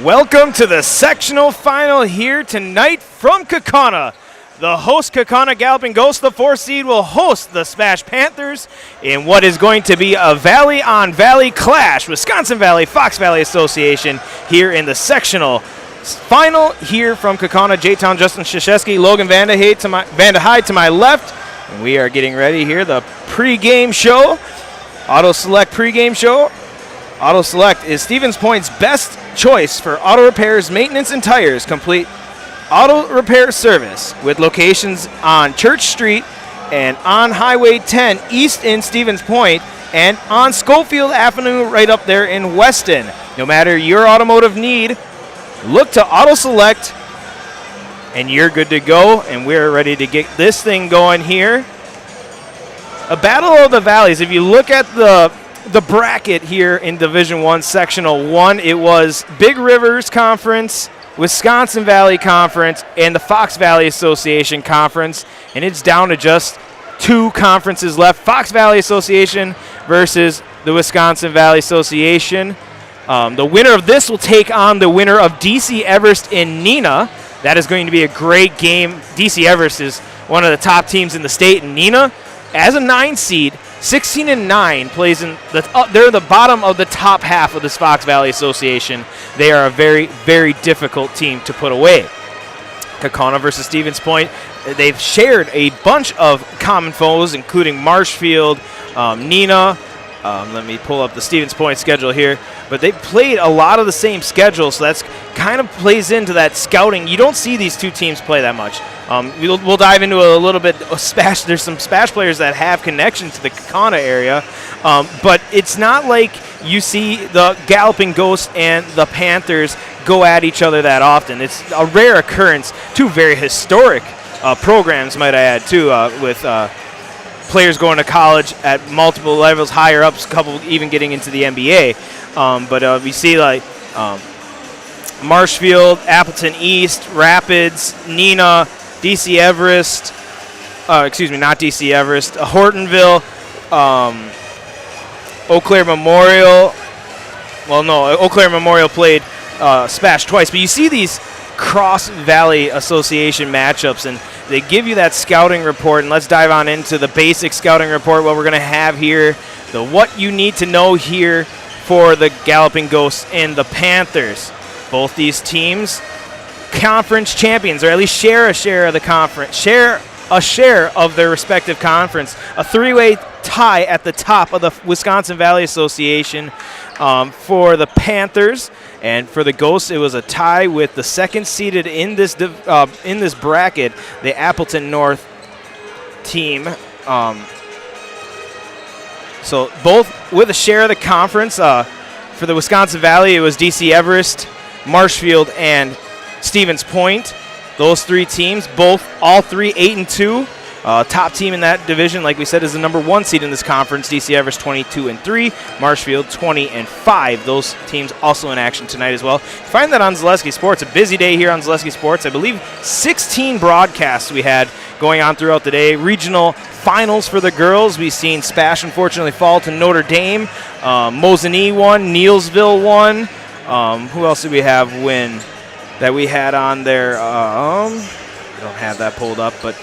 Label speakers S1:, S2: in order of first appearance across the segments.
S1: Welcome to the sectional final here tonight from Kaukauna. The host Kaukauna Galloping Ghosts, the 4th seed, will host the SPASH Panthers in what is going to be a valley-on-valley clash. Wisconsin Valley, Fox Valley Association here in the sectional final here from Kaukauna. J-Town, Justin Krzyzewski, Logan Vanderhyde to my left. And we are getting ready here, the pregame show, Auto Select pregame show. Auto Select is Stevens Point's best choice for auto repairs, maintenance, and tires. Complete auto repair service with locations on Church Street and on Highway 10 east in Stevens Point and on Schofield Avenue right up there in Weston. No matter your automotive need, look to Auto Select and you're good to go. And we're ready to get this thing going here. A battle of the valleys. If you look at the bracket here in Division I, Sectional 1, it was Big Rivers Conference, Wisconsin Valley Conference, and the Fox Valley Association Conference, and it's down to just 2 conferences left. Fox Valley Association versus the Wisconsin Valley Association. The winner of this will take on the winner of DC Everest and Neenah. That is going to be a great game. DC Everest is one of the top teams in the state, and Neenah, as a 9 seed, 16-9, plays in they're the bottom of the top half of this Fox Valley Association. They are a very, very difficult team to put away. Kaukauna versus Stevens Point. They've shared a bunch of common foes, including Marshfield, Neenah. Let me pull up the Stevens Point schedule here. But they played a lot of the same schedule, so that's kind of plays into that scouting. You don't see these two teams play that much. We'll dive into a little bit of SPASH. There's some SPASH players that have connection to the Kaukauna area, but it's not like you see the Galloping Ghosts and the Panthers go at each other that often. It's a rare occurrence. 2 very historic programs, might I add, too, with players going to college at multiple levels, higher ups, a couple even getting into the NBA. But we see like Marshfield, Appleton East, Rapids, Neenah, DC Everest, not DC Everest, Hortonville, Eau Claire Memorial. Well, no, Eau Claire Memorial played SPASH twice, but you see these Cross Valley Association matchups, and they give you that scouting report. And let's dive on into the basic scouting report, what we're going to have here, the what you need to know here for the Galloping Ghosts and the Panthers. Both these teams conference champions, or at least share a share of the conference, share a share of their respective conference. A 3-way tie at the top of the Wisconsin Valley Association for the Panthers, and for the Ghosts, it was a tie with the second seeded in this bracket, the Appleton North team. So both with a share of the conference. For the Wisconsin Valley, it was DC Everest, Marshfield, and Stevens Point. Those 3 teams, all 3 8-2. Top team in that division, like we said, is the number 1 seed in this conference. DC Everest 22-3, Marshfield 20-5. Those teams also in action tonight as well. Find that on Zaleski Sports. A busy day here on Zaleski Sports. I believe 16 broadcasts we had going on throughout the day. Regional finals for the girls. We've seen SPASH unfortunately fall to Notre Dame. Mosinee won. Neilsville won. Who else did we have win that we had on there? I don't have that pulled up, but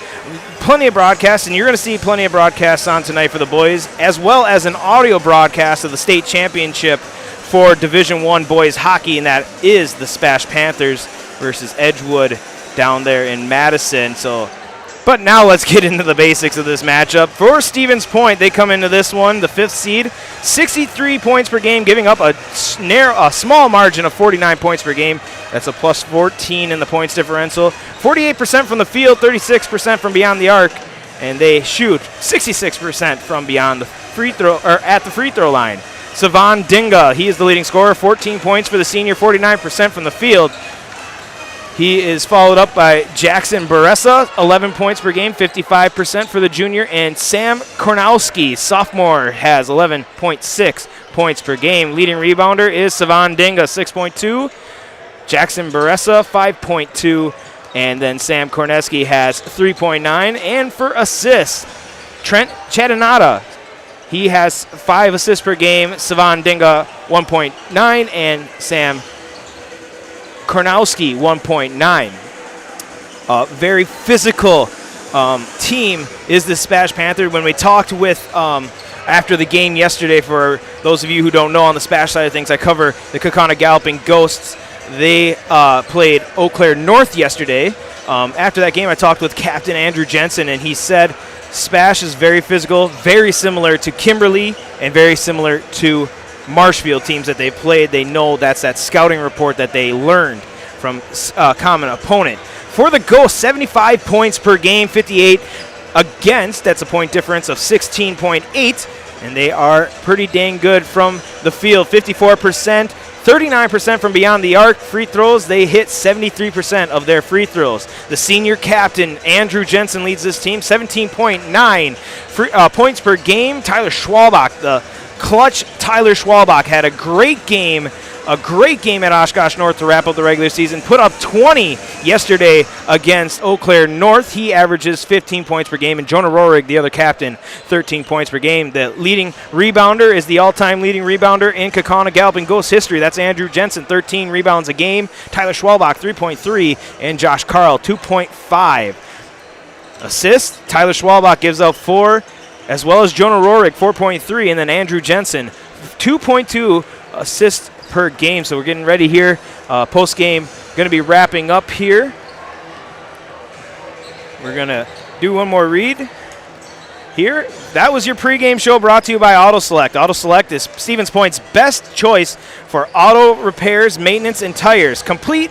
S1: plenty of broadcasts, and you're going to see plenty of broadcasts on tonight for the boys, as well as an audio broadcast of the state championship for Division I boys hockey, and that is the SPASH Panthers versus Edgewood down there in Madison. But now let's get into the basics of this matchup. For Stevens Point, they come into this one, the 5th seed, 63 points per game, giving up a small margin of 49 points per game. That's a plus 14 in the points differential. 48% from the field, 36% from beyond the arc, and they shoot 66% from beyond the free throw, or at the free throw line. Savan Dinga, he is the leading scorer, 14 points for the senior, 49% from the field. He is followed up by Jackson Baressa, 11 points per game, 55% for the junior. And Sam Kornowski, sophomore, has 11.6 points per game. Leading rebounder is Savan Dinga, 6.2. Jackson Baressa, 5.2. And then Sam Kornowski has 3.9. And for assists, Trent Chadanata, he has 5 assists per game. Savan Dinga, 1.9. And Sam Kornowski, 1.9. Very physical team is the SPASH Panther. When we talked with after the game yesterday, for those of you who don't know, on the SPASH side of things, I cover the Kaukauna Galloping Ghosts. They played Eau Claire North yesterday. After that game, I talked with Captain Andrew Jensen, and he said SPASH is very physical, very similar to Kimberly, and very similar to Marshfield teams that they played. They know that's that scouting report that they learned from a common opponent. For the Ghosts, 75 points per game, 58 against. That's a point difference of 16.8, and they are pretty dang good from the field. 54%, 39% from beyond the arc. Free throws, they hit 73% of their free throws. The senior captain, Andrew Jensen, leads this team, 17.9 points per game. Tyler Schwalbach, the clutch Tyler Schwalbach, had a great game at Oshkosh North to wrap up the regular season. Put up 20 yesterday against Eau Claire North. He averages 15 points per game. And Jonah Rohrig, the other captain, 13 points per game. The leading rebounder is the all-time leading rebounder in Kaukauna Galloping Ghost history. That's Andrew Jensen, 13 rebounds a game. Tyler Schwalbach, 3.3. And Josh Carl, 2.5. Assists, Tyler Schwalbach gives up 4, as well as Jonah Rohrig, 4.3. And then Andrew Jensen, 2.2 assists per game. So we're getting ready here. Post-game going to be wrapping up here. We're going to do one more read here. That was your pregame show brought to you by Auto Select. Auto Select is Stevens Point's best choice for auto repairs, maintenance, and tires. Complete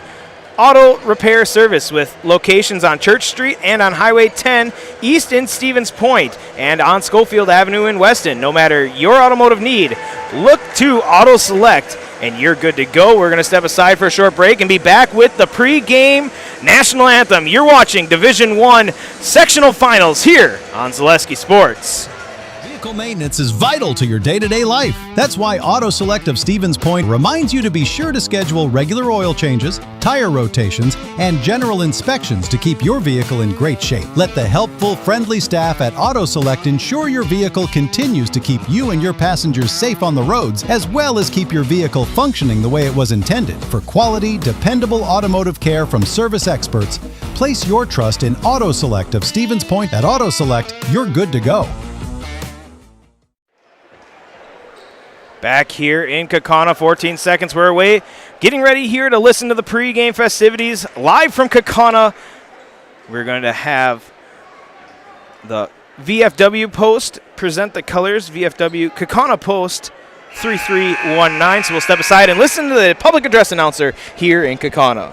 S1: auto repair service with locations on Church Street and on Highway 10 east in Stevens Point and on Schofield Avenue in Weston. No matter your automotive need, look to Auto Select and you're good to go. We're going to step aside for a short break and be back with the pre-game national anthem. You're watching Division I sectional finals here on Zaleski Sports.
S2: Vehicle maintenance is vital to your day-to-day life. That's why Auto Select of Stevens Point reminds you to be sure to schedule regular oil changes, tire rotations, and general inspections to keep your vehicle in great shape. Let the helpful, friendly staff at Auto Select ensure your vehicle continues to keep you and your passengers safe on the roads, as well as keep your vehicle functioning the way it was intended. For quality, dependable automotive care from service experts, place your trust in Auto Select of Stevens Point. At Auto Select, you're good to go.
S1: Back here in Kaukauna, 14 seconds we're away. Getting ready here to listen to the pregame festivities live from Kaukauna. We're going to have the VFW Post present the colors. VFW Kaukauna Post 3319. So we'll step aside and listen to the public address announcer here in Kaukauna.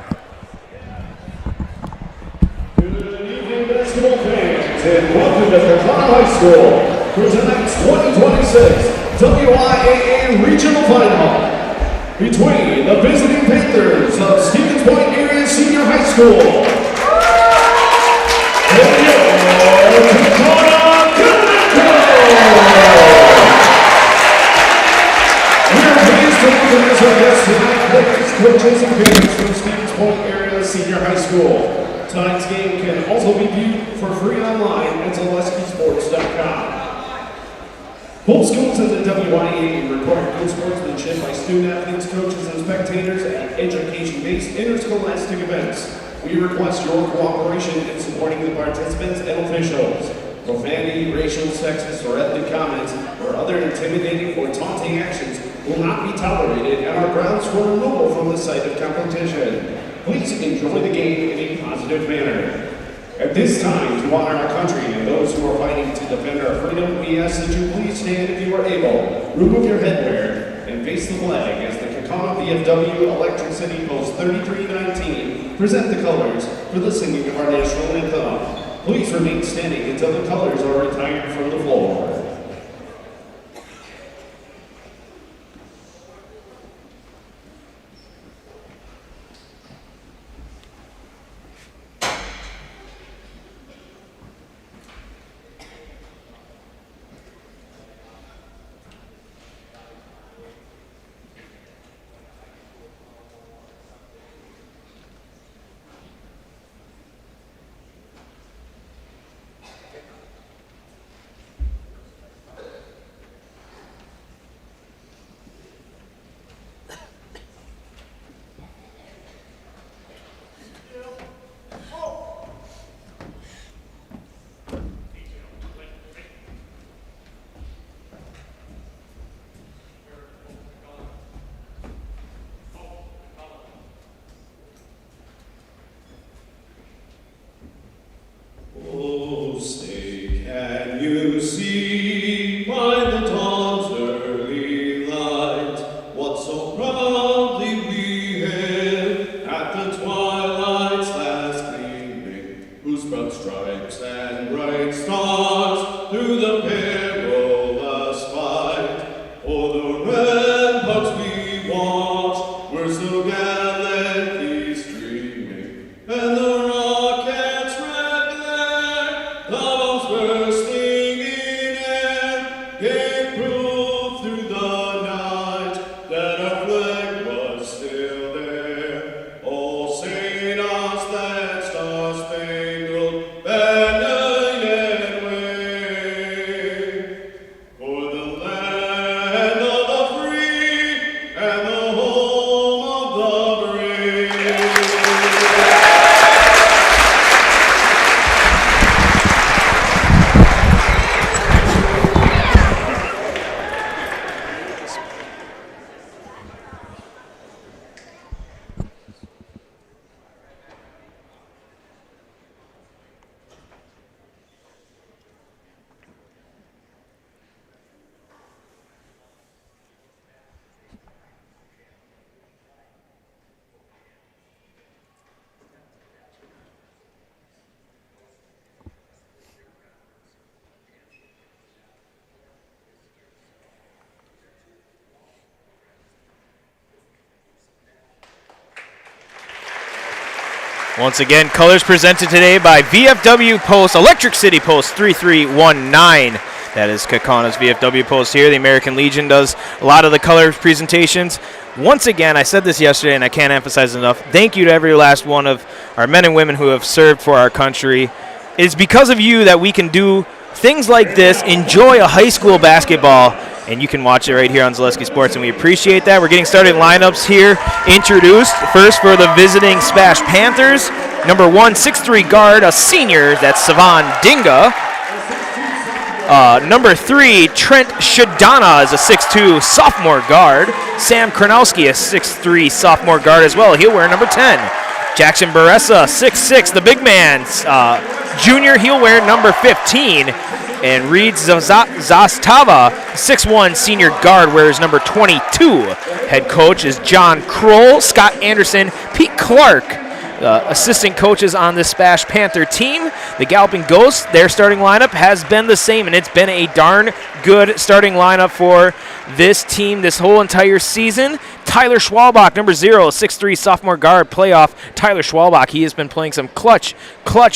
S3: Good evening, basketball fans, and welcome to Kaukauna High School for tonight's 2026 WIAA Regional Final between the visiting Panthers of Stevens Point Area Senior High School and your Kaukauna We are pleased to welcome as our guests tonight players, coaches, and parents from Stevens Point Area Senior High School. Tonight's game can also be viewed for free online at ZaleskiSports.com. Both schools in the WIAA require good sportsmanship by student athletes, coaches, and spectators at education-based interscholastic events. We request your cooperation in supporting the participants and officials. Profanity, racial, sexist, or ethnic comments, or other intimidating or taunting actions will not be tolerated and are grounds for removal from the site of competition. Please enjoy the game in a positive manner. At this time, to honor our country and those who are fighting to defend our freedom, we ask that you please stand if you are able, remove your headwear, and face the flag as the Kaukauna VFW Electric City Post 3319 present the colors for the singing of our national anthem. Please remain standing until the colors are retired from the floor.
S1: Once again, colors presented today by VFW Post, Electric City Post 3319. That is Kaukauna's VFW Post here. The American Legion does a lot of the color presentations. Once again, I said this yesterday and I can't emphasize enough, thank you to every last one of our men and women who have served for our country. It's because of you that we can do things like this, enjoy a high school basketball, and you can watch it right here on Zaleski Sports, and we appreciate that. We're getting started lineups here. Introduced first for the visiting SPASH Panthers. Number 1, 6'3" guard, a senior, that's Savan Dinga. Number 3, Trent Shadana is a 6'2" sophomore guard. Sam Kronowski, a 6'3" sophomore guard as well. He'll wear number 10. Jackson Baressa, 6'6", the big man, junior. He'll wear number 15. And Reed Zastava, 6'1", senior guard, wears number 22. Head coach is John Kroll, Scott Anderson, Pete Clark. Assistant coaches on the SPASH Panther team. The Galloping Ghosts, their starting lineup has been the same, and it's been a darn good starting lineup for this team this whole entire season. Tyler Schwalbach, number 0, 6'3", sophomore guard, playoff. Tyler Schwalbach, he has been playing some clutch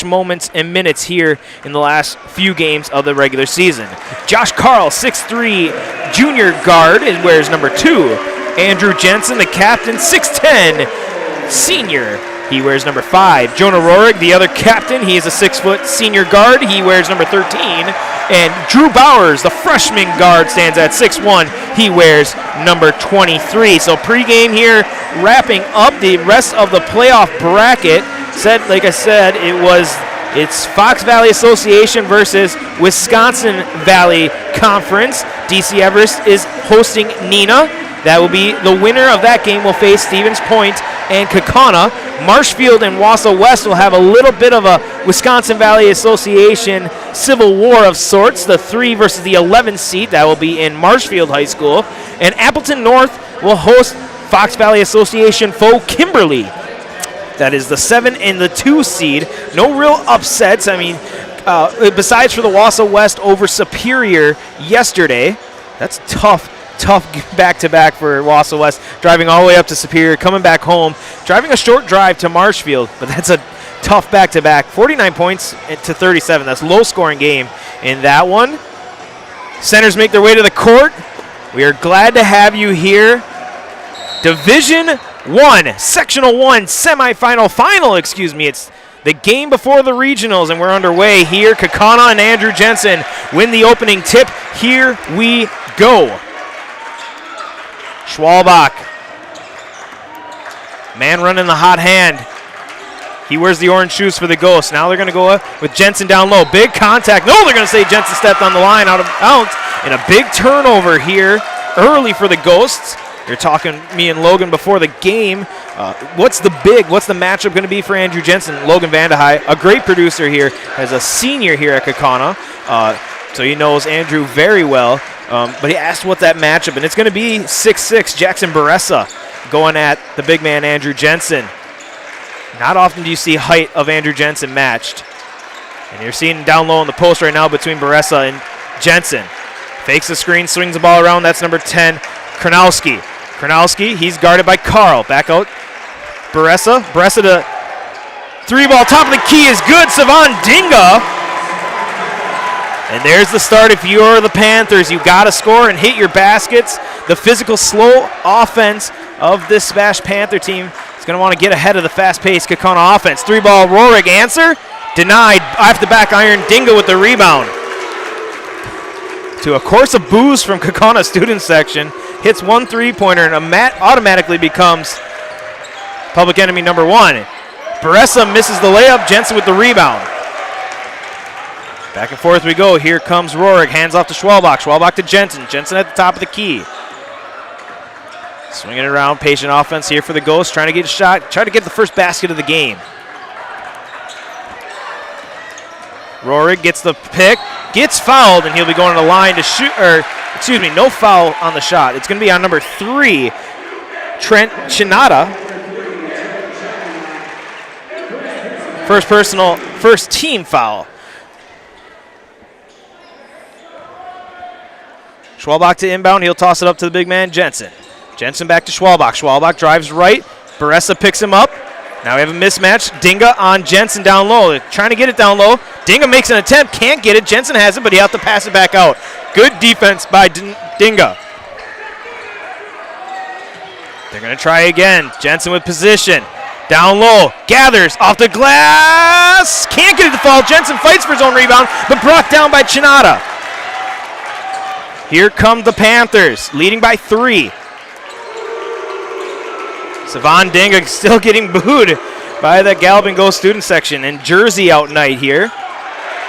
S1: moments and minutes here in the last few games of the regular season. Josh Carl, 6'3", junior guard, and wears number 2. Andrew Jensen, the captain, 6'10", senior. He wears number 5. Jonah Rohrig, the other captain, he is a 6-foot senior guard. He wears number 13. And Drew Bowers, the freshman guard, stands at 6'1". He wears number 23. So pregame here, wrapping up the rest of the playoff bracket. Like I said, it's Fox Valley Association versus Wisconsin Valley Conference. DC Everest is hosting Neenah. That will be the winner of that game will face Stevens Point and Kaukauna. Marshfield and Wausau West will have a little bit of a Wisconsin Valley Association civil war of sorts. The 3 versus the 11 seat, that will be in Marshfield High School. And Appleton North will host Fox Valley Association foe Kimberly. That is the 7 and the 2 seed. No real upsets. I mean, besides for the Wausau West over Superior yesterday. That's tough back-to-back for Wausau West, driving all the way up to Superior, coming back home, driving a short drive to Marshfield, but that's a tough back-to-back. 49 points to 37. That's a low-scoring game in that one. Centers make their way to the court. We are glad to have you here. Division 1, Sectional 1, final, It's the game before the regionals, and we're underway here. Kaukauna and Andrew Jensen win the opening tip. Here we go. Schwalbach, man running the hot hand. He wears the orange shoes for the Ghosts. Now they're going to go with Jensen down low. Big contact. No, they're going to say Jensen stepped on the line out of bounds. And a big turnover here early for the Ghosts. You're talking me and Logan before the game. What's the matchup going to be for Andrew Jensen? Logan Vandehei, a great producer here, as a senior here at Kaukauna. So he knows Andrew very well. But he asked what that matchup, and it's going to be 6'6", Jackson Baressa going at the big man, Andrew Jensen. Not often do you see height of Andrew Jensen matched. And you're seeing down low in the post right now between Baressa and Jensen. Fakes the screen, swings the ball around. That's number 10, Kronowski. Kronowski, he's guarded by Carl. Back out, Baressa. Baressa to 3-ball, top of the key is good. Savan Dinga. And there's the start. If you're the Panthers, you got to score and hit your baskets. The physical, slow offense of this SPASH Panther team is going to want to get ahead of the fast-paced Kaukauna offense. 3-ball, Rohrig answer. Denied. Off the back iron, Dinga with the rebound. To a course of boos from Kaukauna student section. Hits one three-pointer and automatically becomes public enemy number 1. Baressa misses the layup. Jensen with the rebound. Back and forth we go. Here comes Rohrig. Hands off to Schwalbach. Schwalbach to Jensen. Jensen at the top of the key. Swinging it around. Patient offense here for the Ghosts. Trying to get a shot. Trying to get the first basket of the game. Rohrig gets the pick. Gets fouled, and he'll be going to the line to shoot. No foul on the shot. It's going to be on number 3, Trent Chinata. First team foul. Schwalbach to inbound. He'll toss it up to the big man, Jensen. Jensen back to Schwalbach. Schwalbach drives right. Baressa picks him up. Now we have a mismatch. Dinga on Jensen down low. They're trying to get it down low. Dinga makes an attempt, can't get it. Jensen has it, but he has to pass it back out. Good defense by Dinga. They're going to try again. Jensen with position. Down low. Gathers off the glass. Can't get it to fall. Jensen fights for his own rebound, but brought down by Chinada. Here come the Panthers, leading by 3. Savon Dinga still getting booed by the Galloping Ghost student section. And Jersey out night here.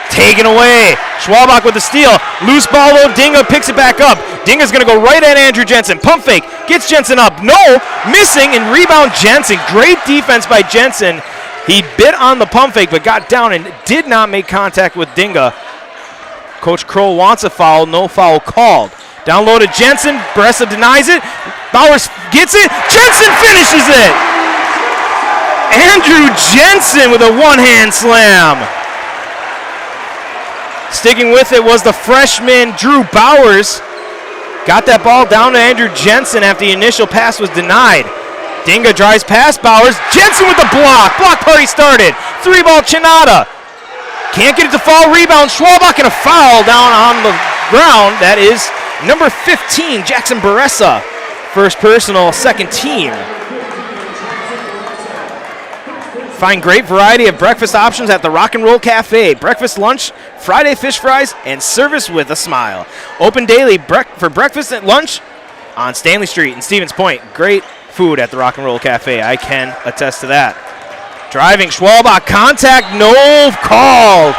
S1: Taken away. Schwalbach with the steal. Loose ball low. Dinga picks it back up. Dinga's going to go right at Andrew Jensen. Pump fake. Gets Jensen up. No. Missing and rebound Jensen. Great defense by Jensen. He bit on the pump fake but got down and did not make contact with Dinga. Coach Kroll wants a foul. No foul called. Down low to Jensen. Baressa denies it. Bowers gets it. Jensen finishes it. Andrew Jensen with a one-hand slam. Sticking with it was the freshman Drew Bowers. Got that ball down to Andrew Jensen after the initial pass was denied. Dinga drives past Bowers. Jensen with the block. Block party started. 3-ball Chinada. Can't get it to fall. Rebound. Schwalbach and a foul down on the ground. That is number 15, Jackson Baressa. First personal, second team. Find great variety of breakfast options at the Rock and Roll Cafe. Breakfast, lunch, Friday fish fries, and service with a smile. Open daily for breakfast and lunch on Stanley Street in Stevens Point. Great food at the Rock and Roll Cafe. I can attest to that. Driving, Schwalbach, contact, no call.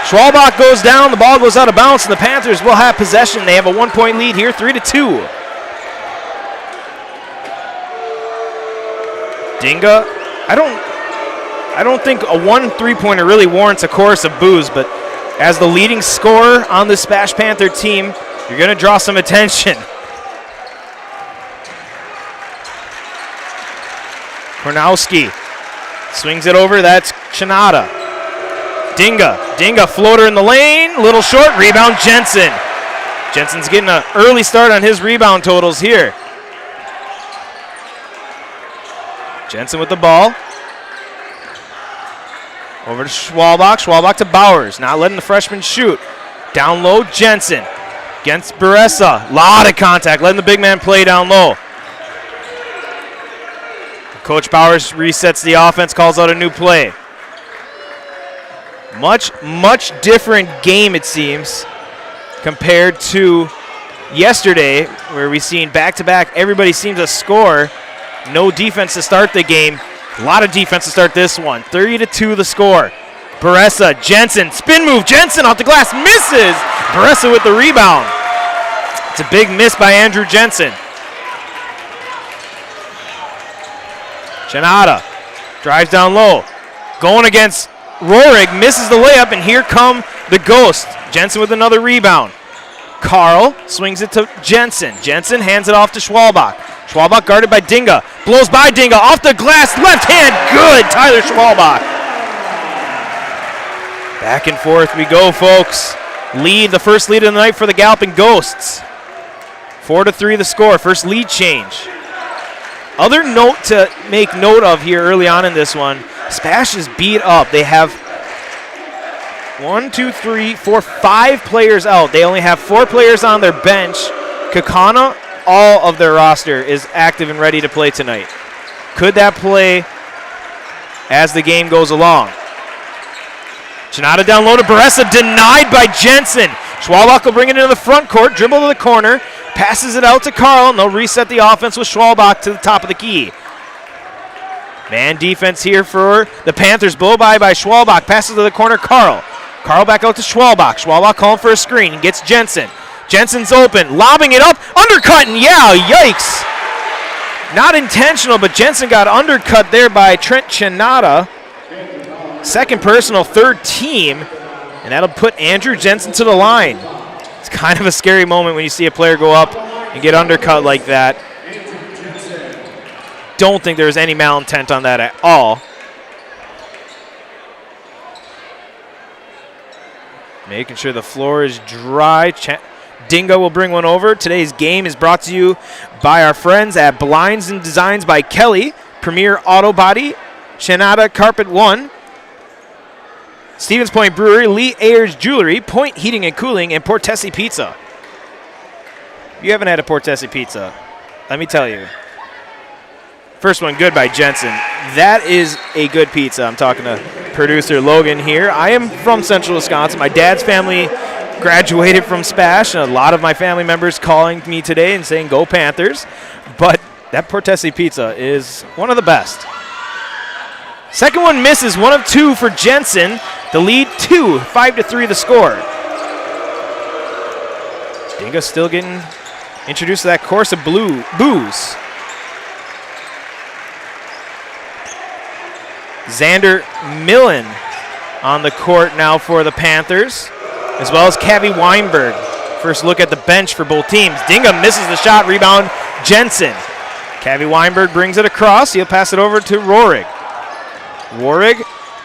S1: Schwalbach goes down, the ball goes out of bounds, and the Panthers will have possession. They have a 1-point lead here, 3-2. Dinga, I don't think a 1 3-pointer really warrants a chorus of boos, but as the leading scorer on the SPASH Panther team, you're going to draw some attention. Kornowski swings it over. That's Chinada. Dinga floater in the lane. Little short. Rebound Jensen. Jensen's getting an early start on his rebound totals here. Jensen with the ball. Over to Schwalbach. Schwalbach to Bowers. Not letting the freshman shoot. Down low, Jensen. Against Baressa. Lot of contact. Letting the big man play down low. Coach Bowers resets the offense. Calls out a new play. Much different game, it seems, compared to yesterday, where we've seen back-to-back. Everybody seems to score. No defense to start the game. A lot of defense to start this one. 3-2 the score. Baressa, Jensen, spin move. Jensen off the glass, misses. Baressa with the rebound. It's a big miss by Andrew Jensen. Chinada drives down low. Going against Rohrig, misses the layup, and here come the Ghost. Jensen with another rebound. Carl swings it to Jensen. Jensen hands it off to Schwalbach. Schwalbach guarded by Dinga. Blows by Dinga. Off the glass. Left hand. Good. Tyler Schwalbach. Back and forth we go, folks. Lead, the first lead of the night for the Galloping Ghosts. 4-3 the score. First lead change. Other note to make note of here early on in this one, SPASH is beat up. They have 5 players out. They only have 4 players on their bench. Kaukauna, all of their roster is active and ready to play tonight. Could that play as the game goes along? Chinada down low to Baressa, denied by Jensen. Schwalbach will bring it into the front court, dribble to the corner, passes it out to Carl, and they'll reset the offense with Schwalbach to the top of the key. Man defense here for the Panthers. Blow by Schwalbach, passes to the corner, Carl. Carl back out to Schwalbach. Schwalbach calling for a screen. He gets Jensen. Jensen's open, lobbing it up, undercut, and yeah, yikes. Not intentional, but Jensen got undercut there by Trent Chinada. Second personal, third team, and that'll put Andrew Jensen to the line. It's kind of a scary moment when you see a player go up and get undercut like that. Don't think there's any malintent on that at all. Making sure the floor is dry. Dingo will bring one over. Today's game is brought to you by our friends at Blinds and Designs by Kelly, Premier Auto Body, Shanada Carpet 1. Stevens Point Brewery, Lee Ayers Jewelry, Point Heating and Cooling, and Portesi Pizza. If you haven't had a Portesi Pizza, let me tell you. First one good by Jensen. That is a good pizza. I'm talking to producer Logan here. I am from Central Wisconsin. My dad's family graduated from SPASH, and a lot of my family members calling me today and saying go Panthers. But that Portesi Pizza is one of the best. Second one misses, 1 of 2 for Jensen. The lead 2, 5-3 the score. Dinga still getting introduced to that course of booze. Xander Millen on the court now for the Panthers, as well as Cavi Weinberg. First look at the bench for both teams. Dinga misses the shot, rebound Jensen. Cavi Weinberg brings it across. He'll pass it over to Rohrig. Rohrig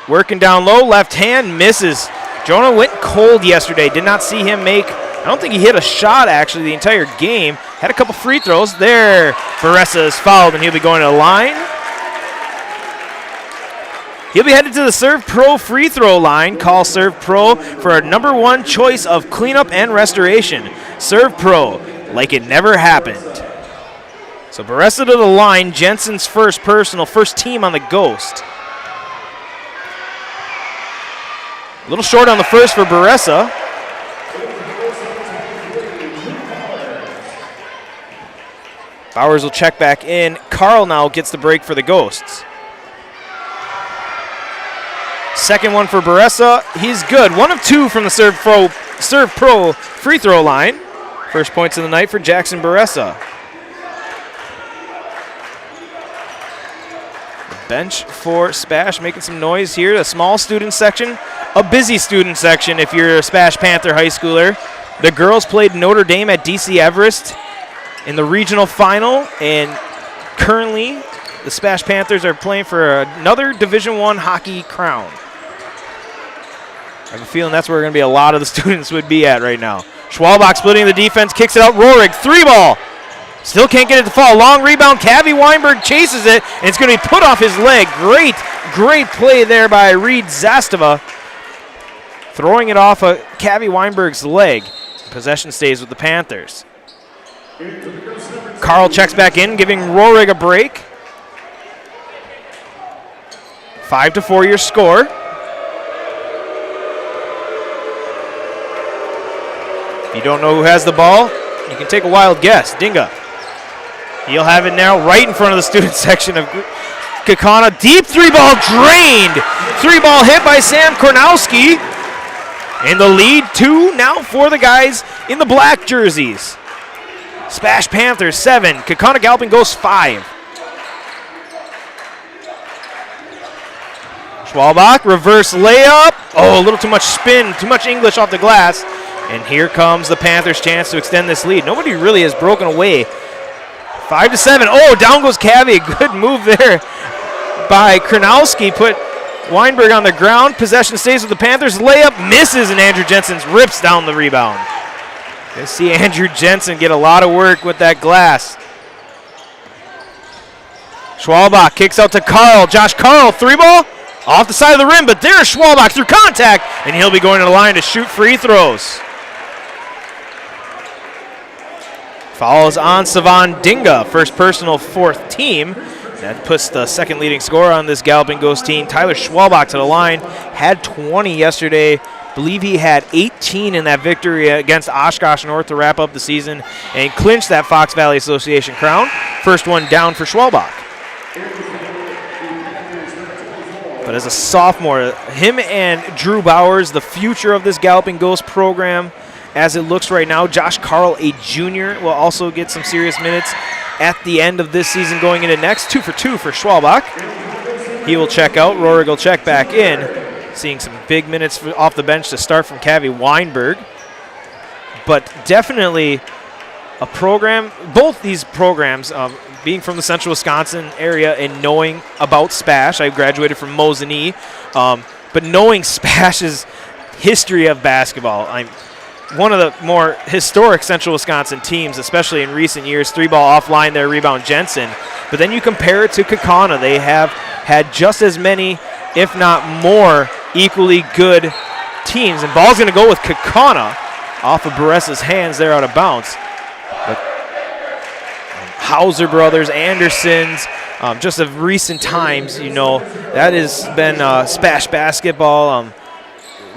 S1: working down low, left hand, misses. Jonah went cold yesterday. Did not see him make, I don't think he hit a shot actually the entire game. Had a couple free throws. There, Baressa is fouled and he'll be going to the line. He'll be headed to the Serve Pro free throw line. Call Serve Pro for our #1 choice of cleanup and restoration. Serve Pro, like it never happened. So Baressa to the line, Jensen's first personal, first team on the Ghost. A little short on the first for Baressa. Bowers will check back in. Carl now gets the break for the Ghosts. Second one for Baressa. He's good. 1 of 2 from the Serve Pro free throw line. First points of the night for Jackson Baressa. Bench for SPASH making some noise here. A small student section, a busy student section if you're a SPASH Panther high schooler. The girls played Notre Dame at DC Everest in the regional final, and currently the SPASH Panthers are playing for another Division I hockey crown. I have a feeling that's where going to be a lot of the students would be at right now. Schwalbach splitting the defense, kicks it out. Rohrig, 3-ball. Still can't get it to fall. Long rebound. Cavi Weinberg chases it, and it's going to be put off his leg. Great play there by Reed Zastava. Throwing it off of Cavi Weinberg's leg. Possession stays with the Panthers. Carl checks back in, giving Rohrig a break. 5-4 your score. If you don't know who has the ball, you can take a wild guess. Dinga. He'll have it now right in front of the student section of Kaukauna. Deep 3-ball drained. 3-ball hit by Sam Kornowski. And the lead 2 now for the guys in the black jerseys. SPASH Panthers 7. Kaukauna Galloping Ghosts 5. Schwalbach, reverse layup. Oh, a little too much spin, too much English off the glass. And here comes the Panthers' chance to extend this lead. Nobody really has broken away. 5-7. Oh, down goes Cavi. Good move there by Kornowski. Put Weinberg on the ground. Possession stays with the Panthers. Layup misses, and Andrew Jensen rips down the rebound. You see Andrew Jensen get a lot of work with that glass. Schwalbach kicks out to Carl. Josh Carl, 3-ball. Off the side of the rim, but there's Schwalbach through contact, and he'll be going to the line to shoot free throws. Foul is on Savan Dinga, first personal, 4th team. That puts the second leading scorer on this Galloping Ghost team. Tyler Schwalbach to the line. Had 20 yesterday. Believe he had 18 in that victory against Oshkosh North to wrap up the season and clinch that Fox Valley Association crown. First one down for Schwalbach. But as a sophomore, him and Drew Bowers, the future of this Galloping Ghost program, as it looks right now. Josh Carl, a junior, will also get some serious minutes at the end of this season going into next. 2 for 2 for Schwalbach. He will check out. Rohrig will check back in. Seeing some big minutes off the bench to start from Cavi Weinberg. But definitely a program, both these programs, being from the Central Wisconsin area and knowing about SPASH. I graduated from Mosinee, but knowing SPASH's history of basketball, I'm one of the more historic Central Wisconsin teams, especially in recent years. 3-ball offline there, rebound Jensen. But then you compare it to Kaukauna. They have had just as many, if not more, equally good teams. And ball's going to go with Kaukauna off of Baressa's hands there out of bounds. But Hauser brothers, Andersons, just of recent times, that has been SPASH basketball.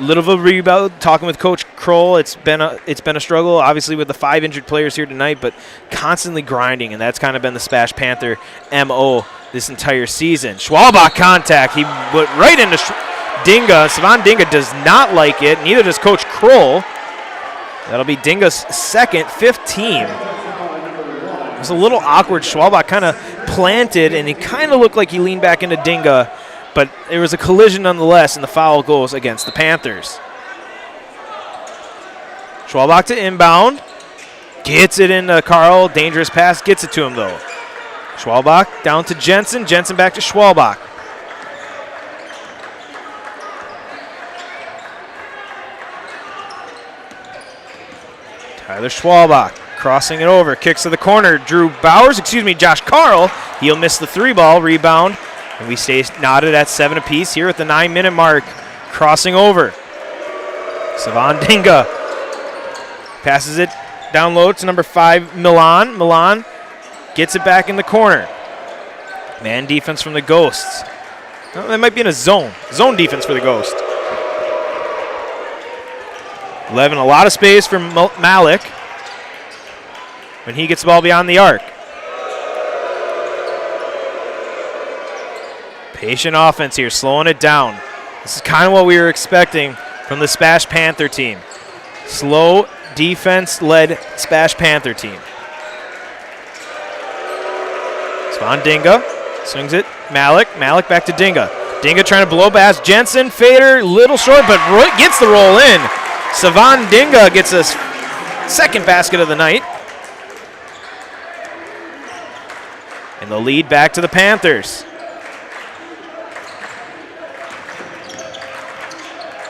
S1: Little of a rebound. Talking with Coach Kroll, it's been a struggle, obviously with the 5 injured players here tonight, but constantly grinding, and that's kind of been the SPASH Panther MO this entire season. Schwalbach contact. He went right into Dinga. Savan Dinga does not like it. Neither does Coach Kroll. That'll be Dinga's second, 5th team. It was a little awkward. Schwalbach kind of planted, and he kind of looked like he leaned back into Dinga, but there was a collision nonetheless, and the foul goes against the Panthers. Schwalbach to inbound. Gets it into Carl. Dangerous pass. Gets it to him, though. Schwalbach down to Jensen. Jensen back to Schwalbach. Tyler Schwalbach crossing it over. Kicks to the corner. Josh Carl. He'll miss the 3-ball. Rebound. And we stay knotted at 7 apiece here at the 9-minute mark. Crossing over. Savan Dinga passes it down low to number 5, Milan. Milan gets it back in the corner. Man defense from the Ghosts. Oh, that might be in a zone. Zone defense for the Ghost. 11, a lot of space for Malik when he gets the ball beyond the arc. Patient offense here, slowing it down. This is kind of what we were expecting from the SPASH Panther team. Slow, defense-led SPASH Panther team. Savan Dinga swings it. Malik back to Dinga. Dinga trying to blow past Jensen. Fader, little short, but gets the roll in. Savan Dinga gets his second basket of the night. And the lead back to the Panthers.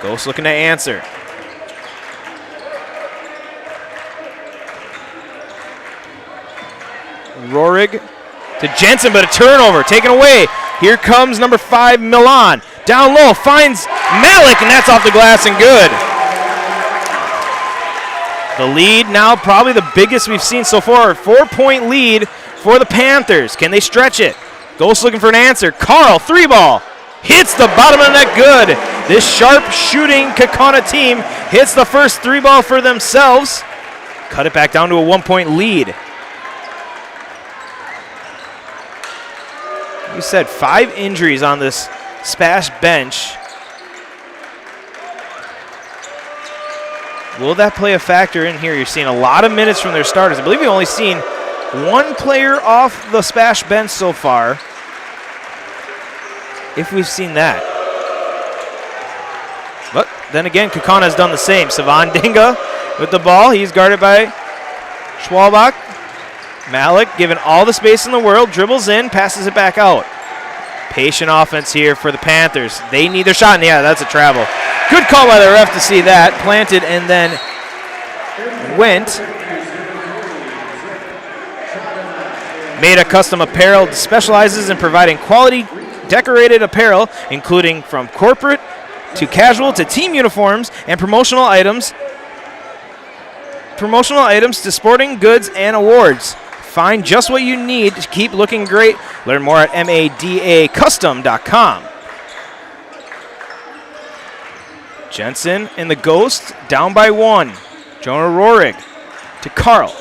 S1: Ghost looking to answer. Rohrig to Jensen, but a turnover taken away. Here comes number 5, Milan. Down low, finds Malik, and that's off the glass and good. The lead now probably the biggest we've seen so far. 4-point lead for the Panthers. Can they stretch it? Ghost looking for an answer. Carl, 3-ball. Hits the bottom of the net good. This sharp shooting Kaukauna team hits the first 3-ball for themselves. Cut it back down to a 1-point lead. We said 5 injuries on this SPASH bench. Will that play a factor in here? You're seeing a lot of minutes from their starters. I believe you've only seen 1 player off the SPASH bench so far, if we've seen that. But then again, Kaukauna has done the same. Savan Dinga with the ball. He's guarded by Schwalbach. Malik given all the space in the world, dribbles in, passes it back out. Patient offense here for the Panthers. They need their shot, and yeah, that's a travel. Good call by the ref to see that. Planted and then went. Made a Custom Apparel specializes in providing quality decorated apparel, including from corporate to casual to team uniforms and promotional items to sporting goods and awards. Find just what you need to keep looking great. Learn more at madacustom.com. Jensen and the Ghost down by 1. Jonah Rohrig to Carl.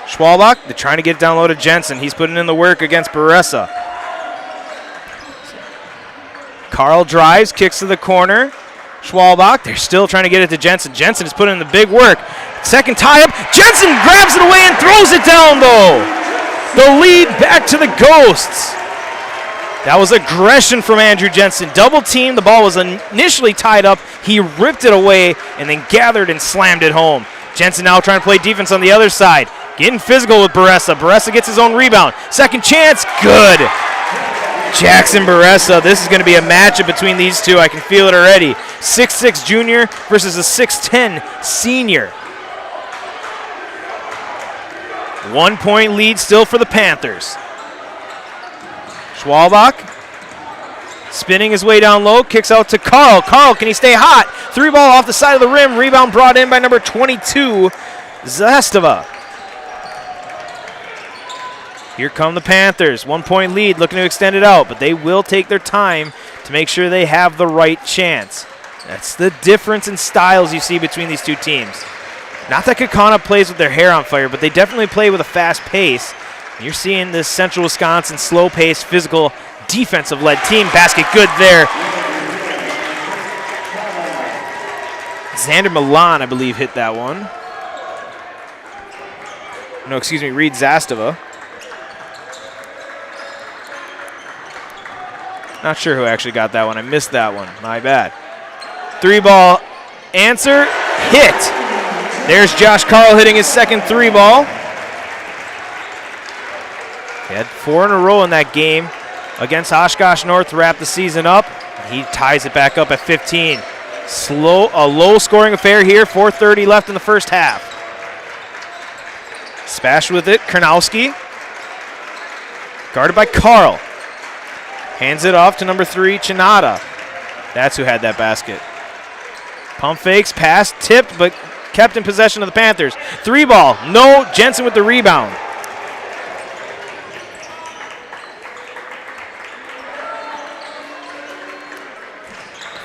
S1: Schwalbach, they're trying to get it down low to Jensen. He's putting in the work against Baressa. Carl drives, kicks to the corner. Schwalbach, they're still trying to get it to Jensen. Jensen is putting in the big work. Second tie-up. Jensen grabs it away and throws it down, though. The lead back to the Ghosts. That was aggression from Andrew Jensen. Double team. The ball was initially tied up. He ripped it away and then gathered and slammed it home. Jensen now trying to play defense on the other side. Getting physical with Baressa. Baressa gets his own rebound. Second chance. Good. Jackson Baressa. This is going to be a matchup between these two. I can feel it already. 6'6" junior versus a 6'10" senior. 1-point lead still for the Panthers. Schwalbach Spinning his way down low, kicks out to Carl. Carl, can he stay hot? 3-ball off the side of the rim. Rebound brought in by number 22, Zastava. Here come the Panthers. 1-point lead, looking to extend it out, but they will take their time to make sure they have the right chance. That's the difference in styles you see between these two teams. Not that Kaukauna plays with their hair on fire, but they definitely play with a fast pace. You're seeing this Central Wisconsin slow-paced, physical, defensive-led team. Basket good there. Xander Milan, I believe, hit that one. No, excuse me, Reed Zastava. Not sure who actually got that one. I missed that one. My bad. 3-ball answer, hit. There's Josh Carl hitting his second 3-ball. He had 4 in a row in that game against Oshkosh North to wrap the season up. He ties it back up at 15. A low-scoring affair here. 4:30 left in the first half. Spash with it. Karnowski. Guarded by Carl. Hands it off to number 3, Chinada. That's who had that basket. Pump fakes, pass, tipped, but kept in possession of the Panthers. 3-ball, no. Jensen with the rebound.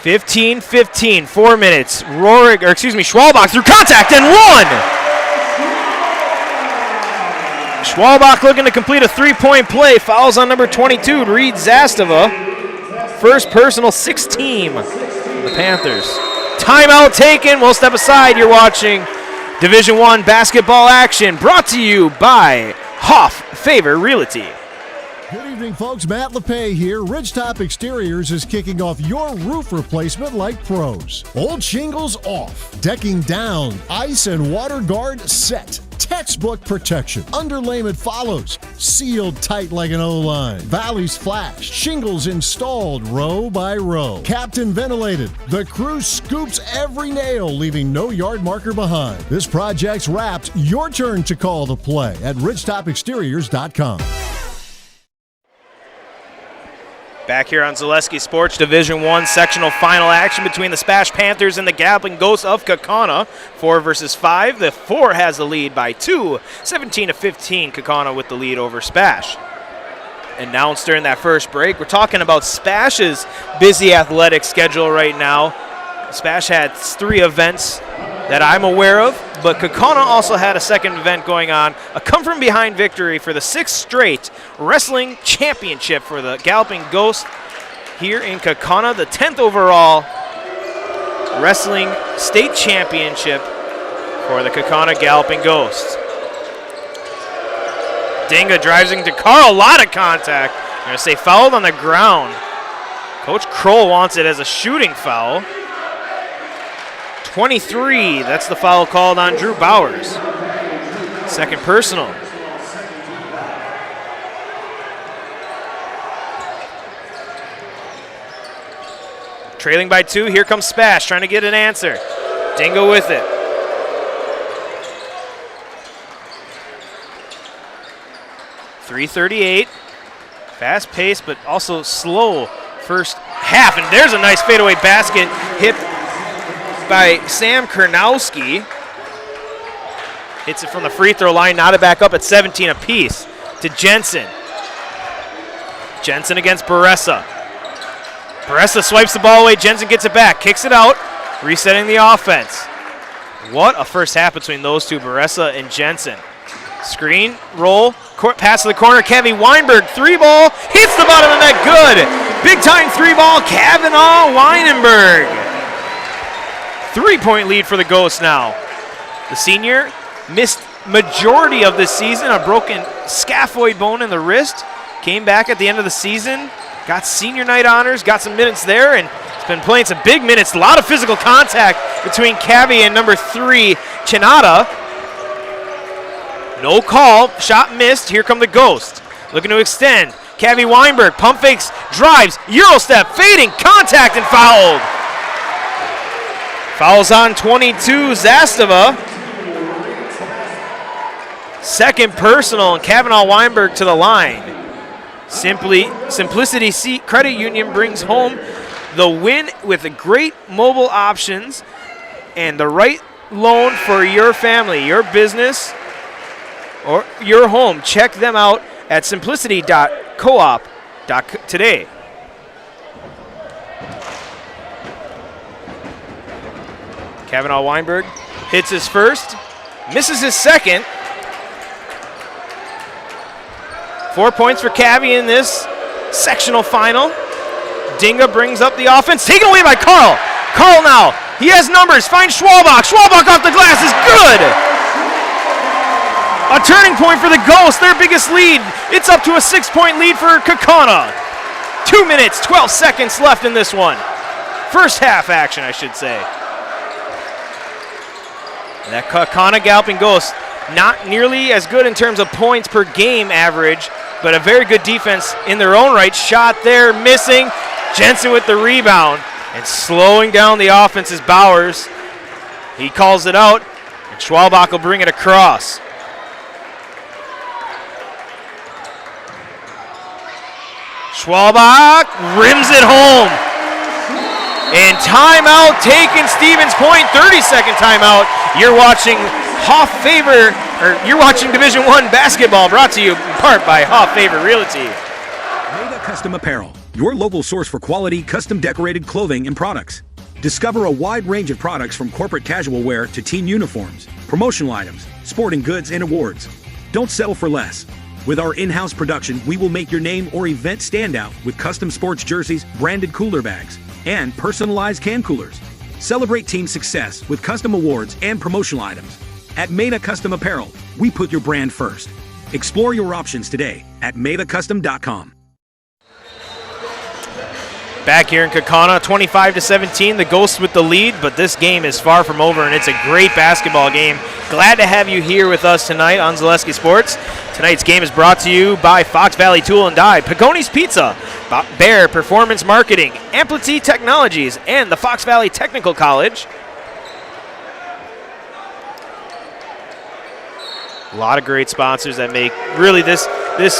S1: (15-15), 4 minutes. Schwalbach through contact and one. Schwalbach looking to complete a 3-point play. Fouls on number 22, Reed Zastava. First personal, 6-team for the Panthers. Timeout taken. We'll step aside. You're watching Division I basketball action brought to you by Hoff Favor Realty.
S4: Good evening, folks. Matt LePay here. Ridgetop Exteriors is kicking off your roof replacement like pros. Old shingles off, decking down, ice and water guard set. Textbook protection. Underlayment follows. Sealed tight like an O-line. Valleys flashed. Shingles installed row by row. Captain ventilated. The crew scoops every nail, leaving no yard marker behind. This project's wrapped. Your turn to call the play at ridgetopexteriors.com.
S1: Back here on Zaleski Sports, Division I sectional final action between the SPASH Panthers and the Gambling Ghosts of Kaukauna. 4 versus 5. The 4 has the lead by 2. 17-15, Kaukauna with the lead over SPASH. Announced during that first break, we're talking about SPASH's busy athletic schedule right now. SPASH had 3 events that I'm aware of, but Kaukauna also had a second event going on, a come-from-behind victory for the 6th straight wrestling championship for the Galloping Ghost here in Kaukauna, the 10th overall wrestling state championship for the Kaukauna Galloping Ghosts. Dinga drives into Carl, a lot of contact. I'm going to say fouled on the ground. Coach Kroll wants it as a shooting foul. 23, that's the foul called on Drew Bowers. Second personal. Trailing by 2, here comes SPASH, trying to get an answer. Dingo with it. .338, fast pace, but also slow first half. And there's a nice fadeaway basket hit by Sam Karnowski. Hits it from the free throw line, knotted back up at 17 apiece to Jensen. Jensen against Baressa. Baressa swipes the ball away, Jensen gets it back, kicks it out, resetting the offense. What a first half between those two, Baressa and Jensen. Screen, roll, pass to the corner, Kevin Weinberg, 3-ball, hits the bottom of the net, good. Big time 3-ball, Kavanaugh Weinberg. 3-point lead for the Ghosts now. The senior missed majority of this season, a broken scaphoid bone in the wrist. Came back at the end of the season, got senior night honors, got some minutes there, and has been playing some big minutes. A lot of physical contact between Cavi and number 3, Chinada. No call, shot missed. Here come the Ghosts. Looking to extend. Cavi Weinberg, pump fakes, drives, Euro step, fading, contact, and fouled. Fouls on 22, Zastava. Second personal, and Kavanaugh Weinberg to the line. Simplicity Credit Union brings home the win with a great mobile options and the right loan for your family, your business, or your home. Check them out at simplicity.coop today. Kavanaugh Weinberg hits his first, misses his second. 4 points for Cavi in this sectional final. Dinga brings up the offense, taken away by Carl. Carl now, he has numbers, finds Schwalbach. Schwalbach off the glass is good. A turning point for the Ghosts, their biggest lead. It's up to a 6-point lead for Kaukauna. 2 minutes, 12 seconds left in this one. First half action, I should say. That Kaukauna Galloping Ghost, not nearly as good in terms of points per game average, but a very good defense in their own right. Shot there, missing. Jensen with the rebound. And slowing down the offense is Bowers. He calls it out, and Schwalbach will bring it across. Schwalbach rims it home. And timeout taken, Stevens Point, 30-second timeout. You're watching you're watching Division I basketball, brought to you in part by Hoff Favor Realty.
S5: Mega Custom Apparel, your local source for quality, custom decorated clothing and products. Discover a wide range of products from corporate casual wear to team uniforms, promotional items, sporting goods, and awards. Don't settle for less. With our in-house production, we will make your name or event stand out with custom sports jerseys, branded cooler bags, and personalized can coolers. Celebrate team success with custom awards and promotional items. At Meda Custom Apparel, we put your brand first. Explore your options today at medacustom.com.
S1: Back here in Kaukauna, 25-17, the Ghosts with the lead, but this game is far from over, and it's a great basketball game. Glad to have you here with us tonight on Zaleski Sports. Tonight's game is brought to you by Fox Valley Tool and Die, Pagoni's Pizza, Bear Performance Marketing, Amplitude Technologies, and the Fox Valley Technical College. A lot of great sponsors that make really this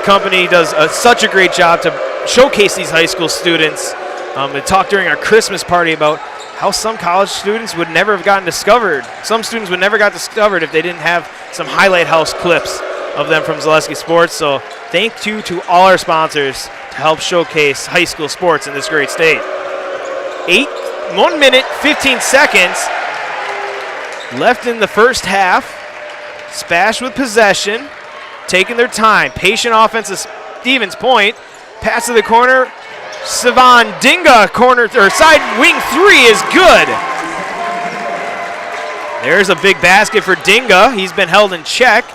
S1: company does such a great job to showcase these high school students. We talked during our Christmas party about how some college students would never have gotten discovered. Some students would never got discovered if they didn't have some highlight house clips of them from Zaleski Sports. So thank you to all our sponsors to help showcase high school sports in this great state. 1 minute, 15 seconds left in the first half. SPASH with possession, taking their time. Patient offense is Stevens Point. Pass to the corner. Savan Dinga corner or side wing three is good. There's a big basket for Dinga. He's been held in check.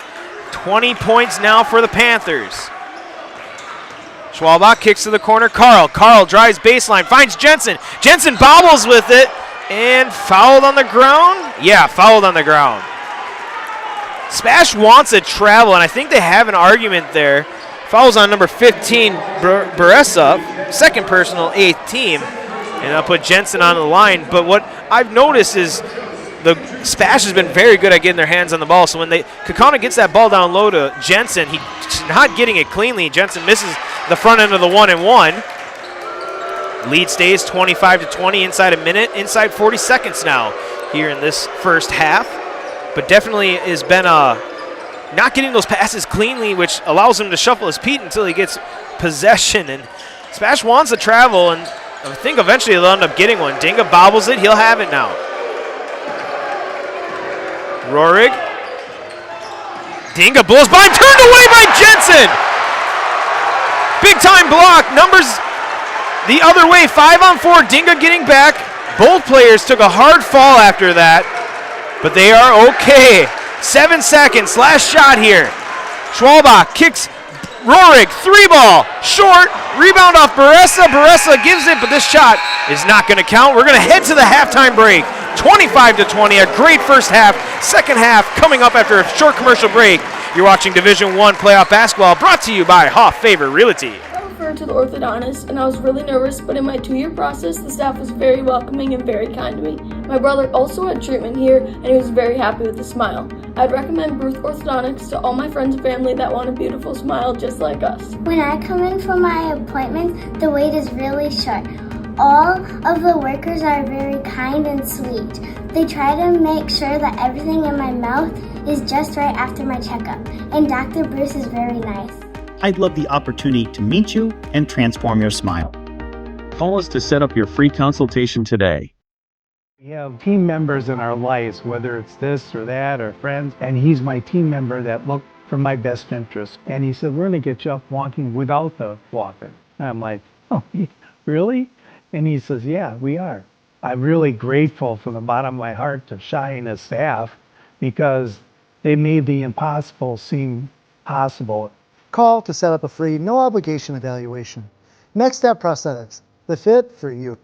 S1: 20 points now for the Panthers. Schwalbach kicks to the corner. Carl drives baseline, finds Jensen. Jensen bobbles with it and fouled on the ground. Yeah, fouled on the ground. SPASH wants a travel, and I think they have an argument there. Fouls on number 15, Baressa, second personal, 8th team. And I'll put Jensen on the line. But what I've noticed is the SPASH has been very good at getting their hands on the ball. So when Kaukauna gets that ball down low to Jensen, he's not getting it cleanly. Jensen misses the front end of the 1-and-1. Lead stays 25-20 inside a minute, inside 40 seconds now here in this first half. But definitely has been not getting those passes cleanly, which allows him to shuffle his feet until he gets possession. And SPASH wants to travel, and I think eventually they'll end up getting one. Dinga bobbles it. He'll have it now. Rohrig. Dinga blows by, turned away by Jensen. Big time block. Numbers the other way. 5-on-4. Dinga getting back. Both players took a hard fall after that, but they are okay. 7 seconds. Last shot here. Schwalbach kicks. Rohrig, 3-ball, short, rebound off Baressa. Baressa gives it, but this shot is not going to count. We're going to head to the halftime break. 25-20, a great first half. Second half coming up after a short commercial break. You're watching Division I playoff basketball, brought to you by Hoff Favor Realty.
S6: I referred to the orthodontist, and I was really nervous, but in my 2-year process, the staff was very welcoming and very kind to me. My brother also had treatment here, and he was very happy with a smile. I'd recommend Bruce Orthodontics to all my friends and family that want a beautiful smile just like us.
S7: When I come in for my appointment, the wait is really short. All of the workers are very kind and sweet. They try to make sure that everything in my mouth is just right after my checkup, and Dr. Bruce is very nice.
S8: I'd love the opportunity to meet you and transform your smile.
S9: Call us to set up your free consultation today.
S10: We have team members in our lives, whether it's this or that or friends, and he's my team member that looked for my best interest. And he said, we're going to get you up walking without the walker. And I'm like, oh, really? And he says, yeah, we are. I'm really grateful from the bottom of my heart to Shai and his staff because they made the impossible seem possible.
S11: Call to set up a free, no obligation evaluation. Next Step Prosthetics, the fit for you.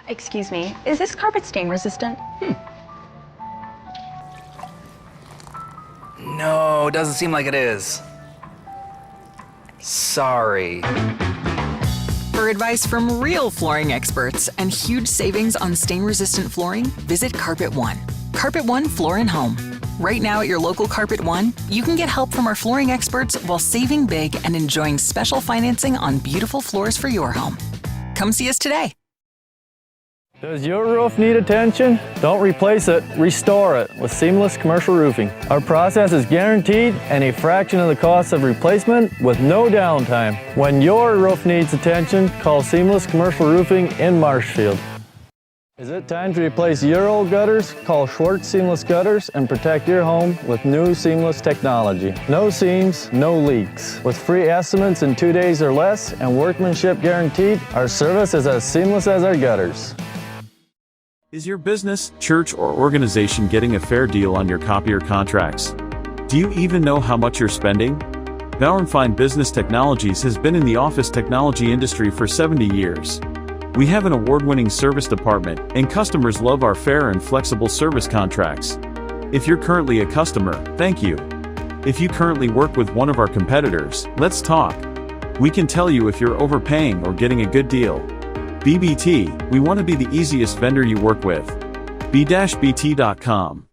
S12: Excuse me, is this carpet stain resistant?
S13: No, doesn't seem like it is. Sorry.
S14: For advice from real flooring experts and huge savings on stain-resistant flooring, visit Carpet One. Carpet One Floor and Home. Right now at your local Carpet One, you can get help from our flooring experts while saving big and enjoying special financing on beautiful floors for your home. Come see us today.
S15: Does your roof need attention? Don't replace it, restore it with Seamless Commercial Roofing. Our process is guaranteed and a fraction of the cost of replacement with no downtime. When your roof needs attention, call Seamless Commercial Roofing in Marshfield. Is it time to replace your old gutters? Call Schwartz Seamless Gutters and protect your home with new seamless technology. No seams, no leaks. With free estimates in 2 days or less and workmanship guaranteed, our service is as seamless as our gutters.
S9: Is your business, church, or organization getting a fair deal on your copier contracts? Do you even know how much you're spending? Bauer & Fine Business Technologies has been in the office technology industry for 70 years. We have an award-winning service department, and customers love our fair and flexible service contracts. If you're currently a customer, thank you. If you currently work with one of our competitors, let's talk. We can tell you if you're overpaying or getting a good deal. BBT, we want to be the easiest vendor you work with. b-bt.com.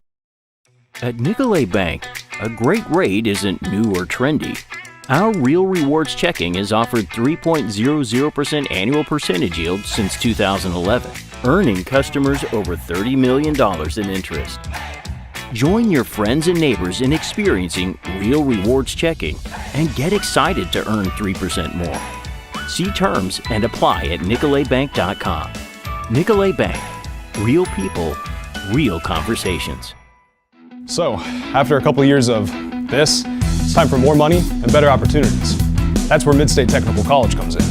S16: At Nicolet Bank, a great rate isn't new or trendy. Our Real Rewards checking has offered 3.00% annual percentage yield since 2011, earning customers over $30 million in interest. Join your friends and neighbors in experiencing Real Rewards checking and get excited to earn 3% more. See terms and apply at nicoletbank.com. Nicolet Bank. Real people, real conversations.
S17: So, after a couple years of this, it's time for more money and better opportunities. That's where Mid-State Technical College comes in.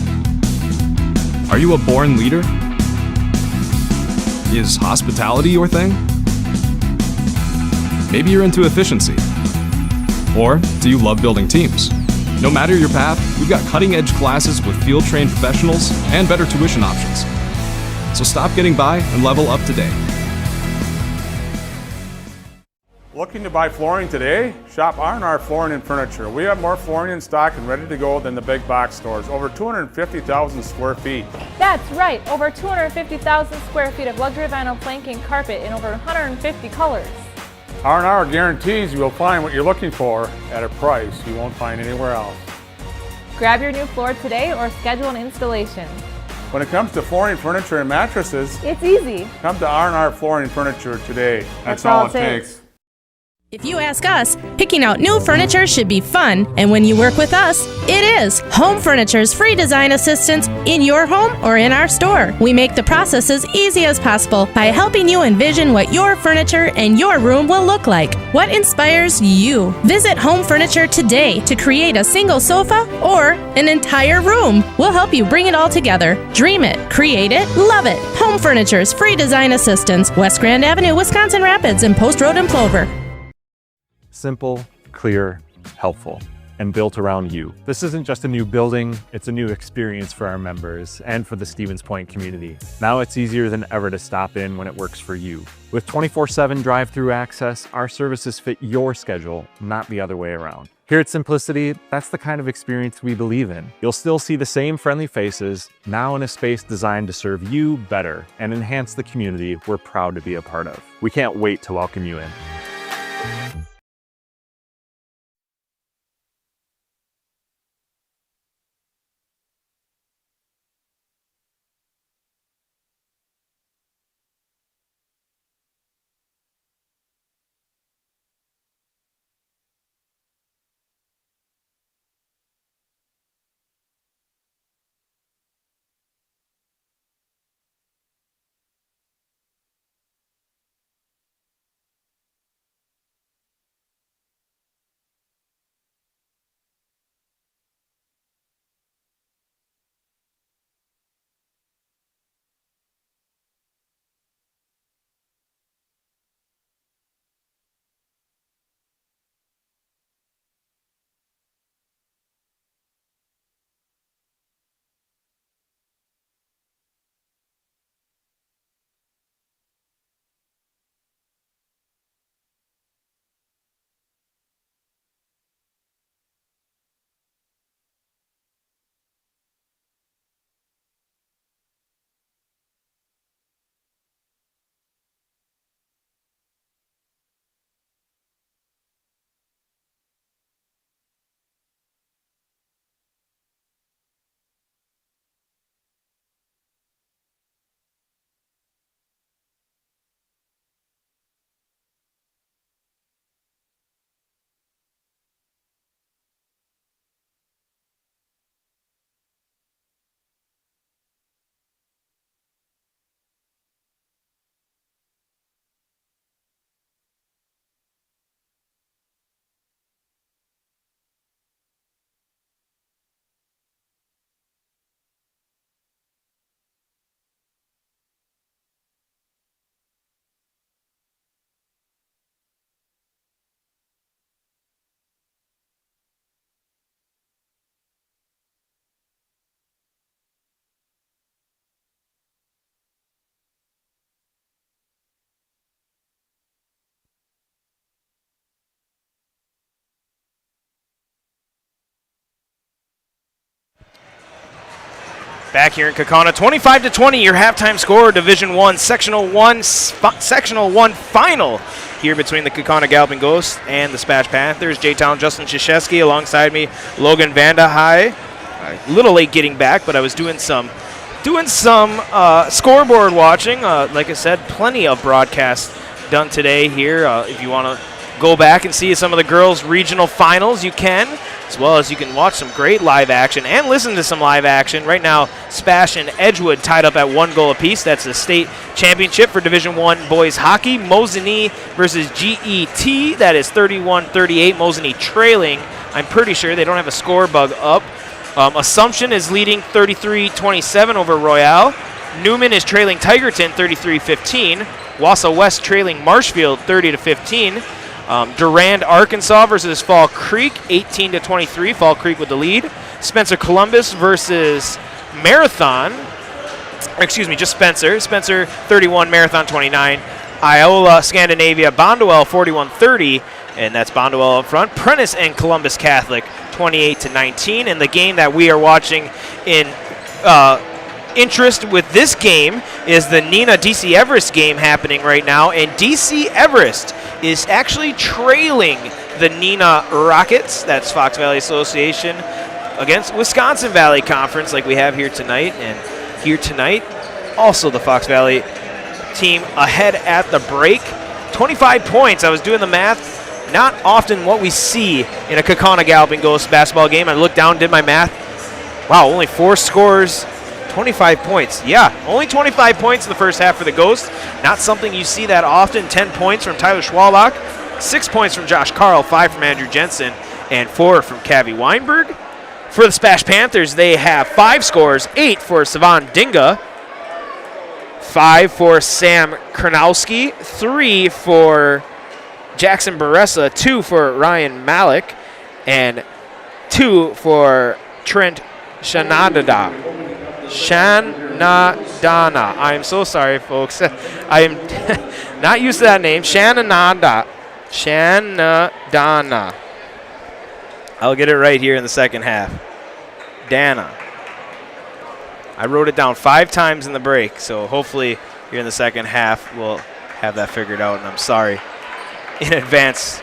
S17: Are you a born leader? Is hospitality your thing? Maybe you're into efficiency. Or do you love building teams? No matter your path, we've got cutting-edge classes with field-trained professionals and better tuition options. So stop getting by and level up today.
S18: Looking to buy flooring today? Shop R&R Flooring and Furniture. We have more flooring in stock and ready to go than the big box stores. Over 250,000 square feet.
S19: That's right, over 250,000 square feet of luxury vinyl planking carpet in over 150 colors.
S18: R&R guarantees you will find what you're looking for at a price you won't find anywhere else.
S19: Grab your new floor today or schedule an installation.
S18: When it comes to flooring, furniture, and mattresses,
S19: it's easy.
S18: Come to R&R Flooring and Furniture today. That's all it takes.
S20: If you ask us, picking out new furniture should be fun, and when you work with us, it is. Home Furniture's free design assistance in your home or in our store. We make the process as easy as possible by helping you envision what your furniture and your room will look like. What inspires you? Visit Home Furniture today to create a single sofa or an entire room. We'll help you bring it all together. Dream it, create it, love it. Home Furniture's free design assistance, West Grand Avenue, Wisconsin Rapids, and Post Road in Plover.
S21: Simple, clear, helpful. and built around you. This isn't just a new building, it's a new experience for our members and for the Stevens Point community. Now it's easier than ever to stop in when it works for you. With 24/7 drive-through access, our services fit your schedule, not the other way around. Here at Simplicity, that's the kind of experience we believe in. You'll still see the same friendly faces, now in a space designed to serve you better and enhance the community we're proud to be a part of. We can't wait to welcome you in.
S1: Back here in Kaukauna, 25-20, your halftime score, Division I, Sectional 1 final here between the Kaukauna Galloping Ghosts and the SPASH Panthers. J-Town Justin Krzyzewski alongside me, Logan Vanda High. A little late getting back, but I was doing some scoreboard watching. Like I said, plenty of broadcasts done today here. If you want to go back and see some of the girls' regional finals, you can, as well as you can watch some great live action and listen to some live action. Right now, SPASH and Edgewood tied up at 1 goal apiece. That's the state championship for Division I boys hockey. Mosinee versus GET. That is 31-38. Mosinee trailing. I'm pretty sure they don't have a score bug up. Assumption is leading 33-27 over Royale. Newman is trailing Tigerton 33-15. Wausau West trailing Marshfield 30-15. Durand, Arkansas versus Fall Creek, 18-23. Fall Creek with the lead. Spencer Columbus versus Marathon. Just Spencer. Spencer 31, Marathon 29. Iola, Scandinavia, Bondwell 41-30, and that's Bondwell up front. Prentice and Columbus Catholic 28-19. And the game that we are watching in interest with this game is the Neenah DC Everest game happening right now, and DC Everest is actually trailing the Neenah Rockets, that's Fox Valley Association, against Wisconsin Valley Conference like we have here tonight. And here tonight, also the Fox Valley team ahead at the break. 25 points, I was doing the math. Not often what we see in a Kaukauna Galloping Ghosts basketball game. I looked down, did my math. Wow, only 4 scores. 25 points. Yeah, only 25 points in the first half for the Ghosts. Not something you see that often. 10 points from Tyler Schwalbach, 6 points from Josh Carl, 5 from Andrew Jensen, and 4 from Cavi Weinberg. For the SPASH Panthers, they have 5 scores, 8 for Savan Dinga, 5 for Sam Kernowski, 3 for Jackson Baressa, 2 for Ryan Malik, and 2 for Trent Shanadana. Shanadana. I'm so sorry, folks. I am not used to that name. Shanadana. I'll get it right here in the second half. Dana. I wrote it down 5 times in the break, so hopefully here in the second half we'll have that figured out, and I'm sorry in advance.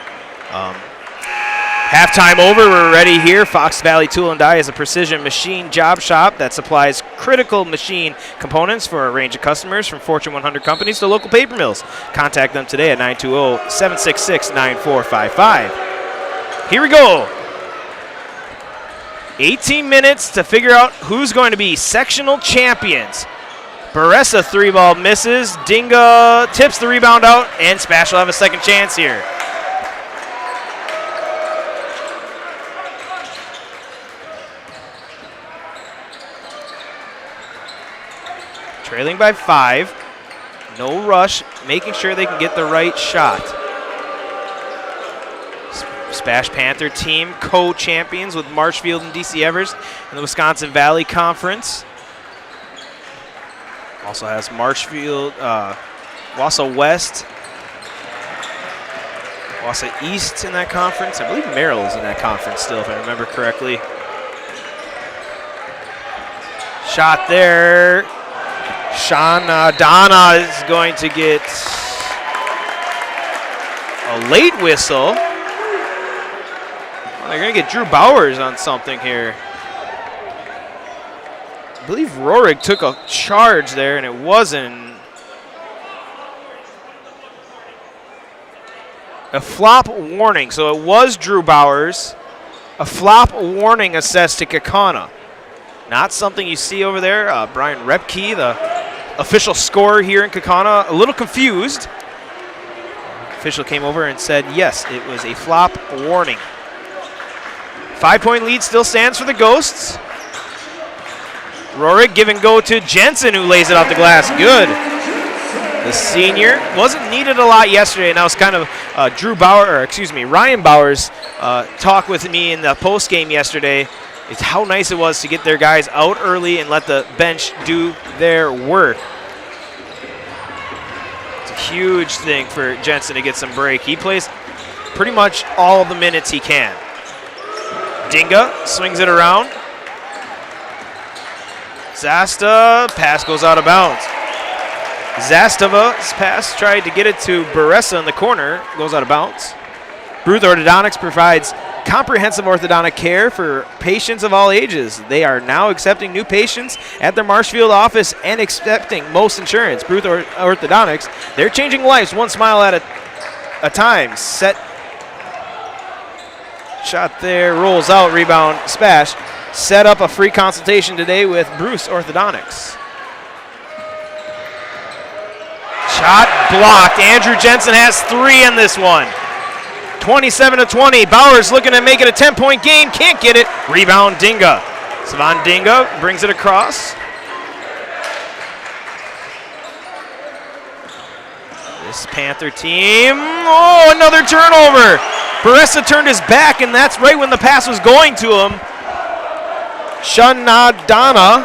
S1: Halftime over, we're ready here. Fox Valley Tool and Die is a precision machine job shop that supplies critical machine components for a range of customers, from Fortune 100 companies to local paper mills. Contact them today at 920-766-9455. Here we go. 18 minutes to figure out who's going to be sectional champions. Beressa 3-ball misses. Dinga tips the rebound out, and SPASH will have a second chance here. Trailing by 5. No rush, making sure they can get the right shot. SPASH Panther team co-champions with Marshfield and DC Evers in the Wisconsin Valley Conference. Also has Marshfield, Wausau West, Wausau East in that conference. I believe Merrill's in that conference still, if I remember correctly. Shot there. Shanadana is going to get a late whistle. They're going to get Drew Bowers on something here. I believe Rorig took a charge there, and it wasn't. A flop warning, so it was Drew Bowers. A flop warning assessed to Kaukauna. Not something you see over there. Brian Repke, the official scorer here in Kaukauna, a little confused. Official came over and said, yes, it was a flop warning. 5-point lead still stands for the Ghosts. Rorig give and go to Jensen, who lays it off the glass. Good. The senior wasn't needed a lot yesterday, and that was kind of Ryan Bauer's talk with me in the post game yesterday. It's how nice it was to get their guys out early and let the bench do their work. It's a huge thing for Jensen to get some break. He plays pretty much all the minutes he can. Dinga swings it around. Zasta, pass goes out of bounds. Zastava's pass tried to get it to Beressa in the corner, goes out of bounds. Bruce Orthodontics provides comprehensive orthodontic care for patients of all ages. They are now accepting new patients at their Marshfield office and accepting most insurance. Bruce Orthodontics, they're changing lives one smile at a time. Set shot there, rolls out, rebound, SPASH. Set up a free consultation today with Bruce Orthodontics. Shot blocked. Andrew Jensen has 3 in this one. 27-20. Bowers looking to make it a 10-point game. Can't get it. Rebound, Dinga. Savan Dinga brings it across. This Panther team. Oh, another turnover. Beressa turned his back, and that's right when the pass was going to him. Shanadana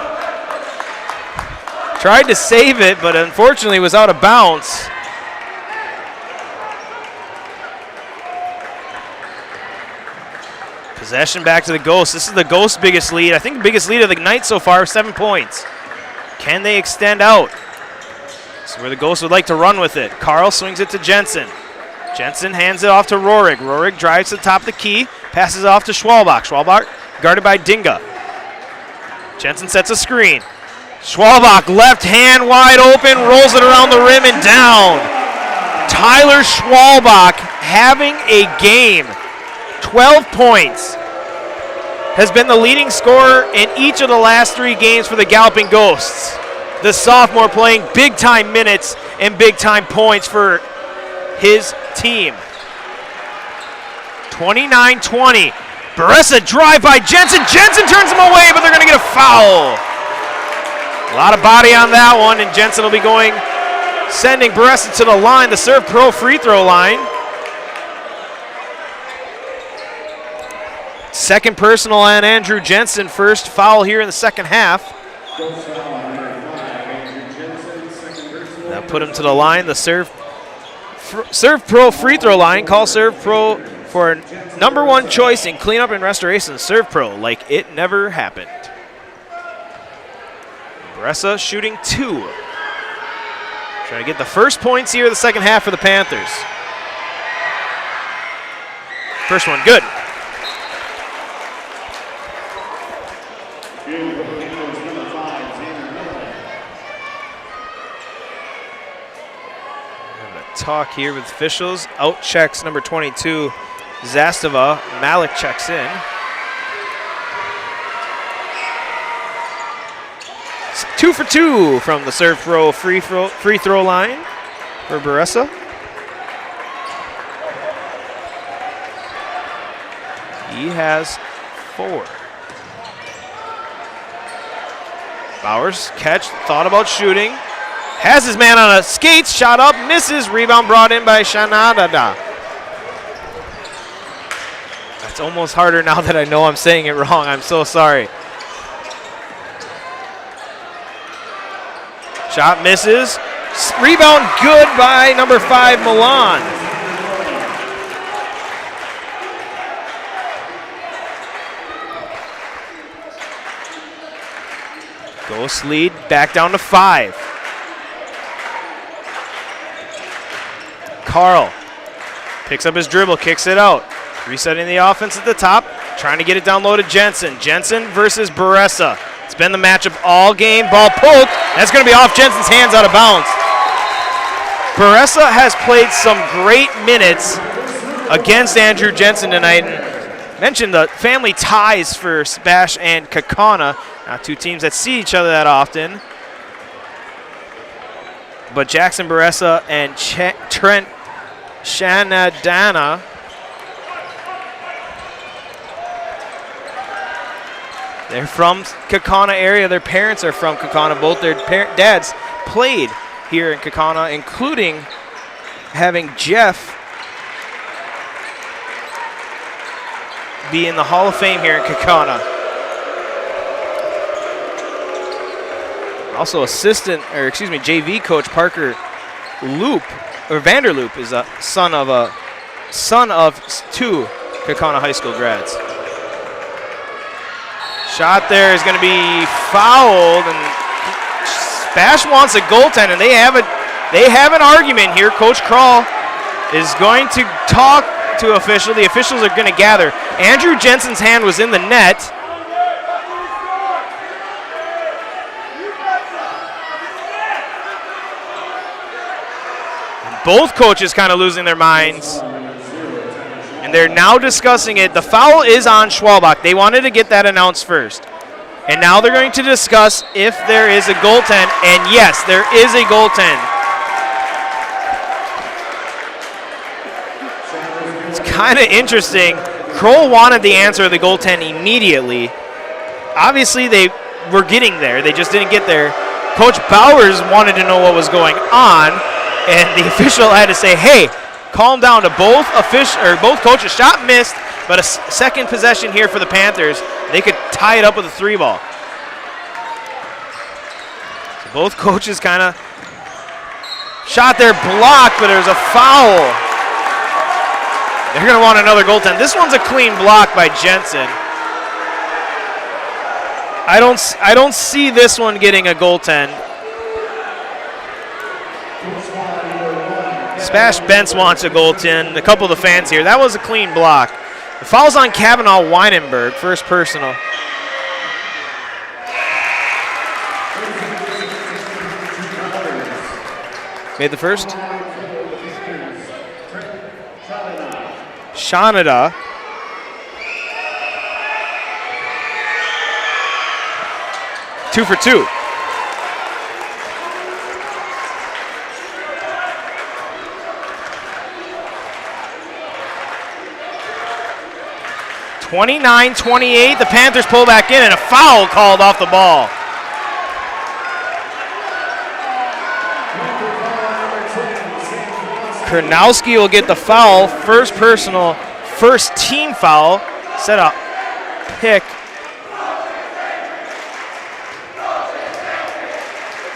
S1: tried to save it, but unfortunately was out of bounds. Possession back to the Ghosts. This is the Ghosts' biggest lead. I think the biggest lead of the night so far, 7 points. Can they extend out? This is where the Ghosts would like to run with it. Carl swings it to Jensen. Jensen hands it off to Rorig. Rorig drives to the top of the key, passes off to Schwalbach. Schwalbach guarded by Dinga. Jensen sets a screen. Schwalbach, left hand wide open, rolls it around the rim and down. Tyler Schwalbach having a game. 12 points. Has been the leading scorer in each of the last 3 games for the Galloping Ghosts. The sophomore playing big-time minutes and big-time points for his team. 29-20. Beressa drive by Jensen. Jensen turns him away, but they're going to get a foul. A lot of body on that one, and Jensen will be sending Beressa to the line, the Serve Pro free throw line. Second personal on Andrew Jensen, first foul here in the second half. That put him to the line, the Serve Pro free throw line. Call Serve Pro for #1 choice in cleanup and restoration. Serve Pro like it never happened. Bressa shooting 2. Trying to get the first points here in the second half for the Panthers. First one, good. Talk here with officials. Out checks number 22, Zastava. Malik checks in. It's 2 for 2 from the Serve Pro free throw line for Bressa. He has 4. Bowers catch, thought about shooting. Has his man on a skates, shot up, misses, rebound brought in by Shanadada. That's almost harder now that I know I'm saying it wrong. I'm so sorry. Shot misses, rebound good by number 5, Milan. Ghost lead back down to 5. Carl picks up his dribble, kicks it out. Resetting the offense at the top, trying to get it down low to Jensen. Jensen versus Bressa. It's been the matchup all game. Ball poked. That's going to be off Jensen's hands, out of bounds. Bressa has played some great minutes against Andrew Jensen tonight. And mentioned the family ties for SPASH and Kaukauna. Not two teams that see each other that often. But Jackson Bressa and Trent Shanadana they're from Kaukauna area. Their parents are from Kaukauna. Both their dads played here in Kaukauna, including having Jeff be in the Hall of Fame here in Kaukauna. Also JV coach Parker Loop, or Vanderloop, is a son of 2 Kaukauna High School grads. Shot there is going to be fouled, and SPASH wants a goaltend, and they have an argument here. Coach Krall is going to talk to official. The officials are going to gather. Andrew Jensen's hand was in the net. Both coaches kind of losing their minds, and they're now discussing it. The foul is on Schwalbach. They wanted to get that announced first, and now they're going to discuss if there is a goaltend, and yes, there is a goaltend. It's kind of interesting. Kroll wanted the answer of the goaltend immediately. Obviously, they were getting there. They just didn't get there. Coach Bowers wanted to know what was going on, and the official had to say, hey, calm down to both coaches. Shot missed, but a second possession here for the Panthers. They could tie it up with a 3-ball. So both coaches kind of shot their block, but there's a foul. They're going to want another goaltend. This one's a clean block by Jensen. I don't see this one getting a goaltend. SPASH Bentz wants a goaltend. A couple of the fans here. That was a clean block. The foul's on Kavanaugh Weinenberg, first personal. Made the first. Shanada. Two for 2. (29-28). The Panthers pull back in, and a foul called off the ball. Kernowski will get the foul. First personal, first team foul. Set up pick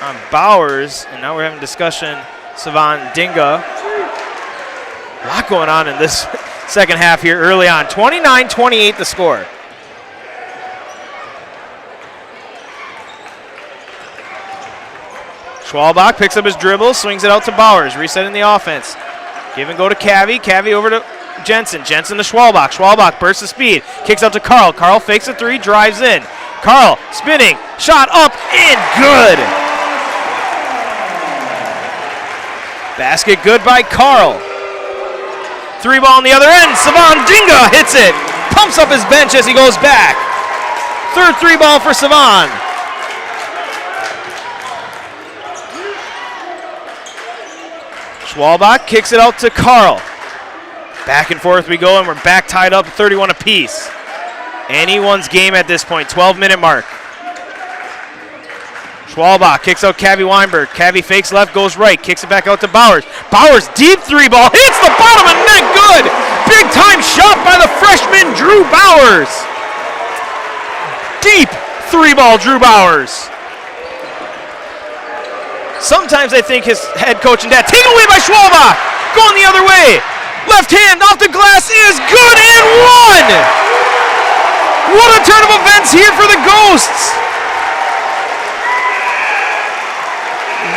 S1: on Bowers, and now we're having discussion. Savan Dinga. A lot going on in this second half here early on. 29-28 the score. Schwalbach picks up his dribble, swings it out to Bowers, resetting the offense. Give and go to Cavi. Cavi over to Jensen. Jensen to Schwalbach. Schwalbach bursts of speed. Kicks out to Carl. Carl fakes a three, drives in. Carl spinning. Shot up and good. Basket good by Carl. Three ball on the other end. Savan Dinga hits it. Pumps up his bench as he goes back. Third three ball for Savan. Schwalbach kicks it out to Carl. Back and forth we go, and we're back tied up 31 apiece. Anyone's game at this point, 12-minute mark. Schwalbach kicks out Cavi Weinberg. Cavi fakes left, goes right, kicks it back out to Bowers. Bowers, deep three ball, hits the bottom of net, good! Big time shot by the freshman Drew Bowers. Deep three ball, Drew Bowers. Sometimes I think his head coach and dad, taken away by Schwalbach, going the other way. Left hand off the glass is good and one. What a turn of events here for the Ghosts.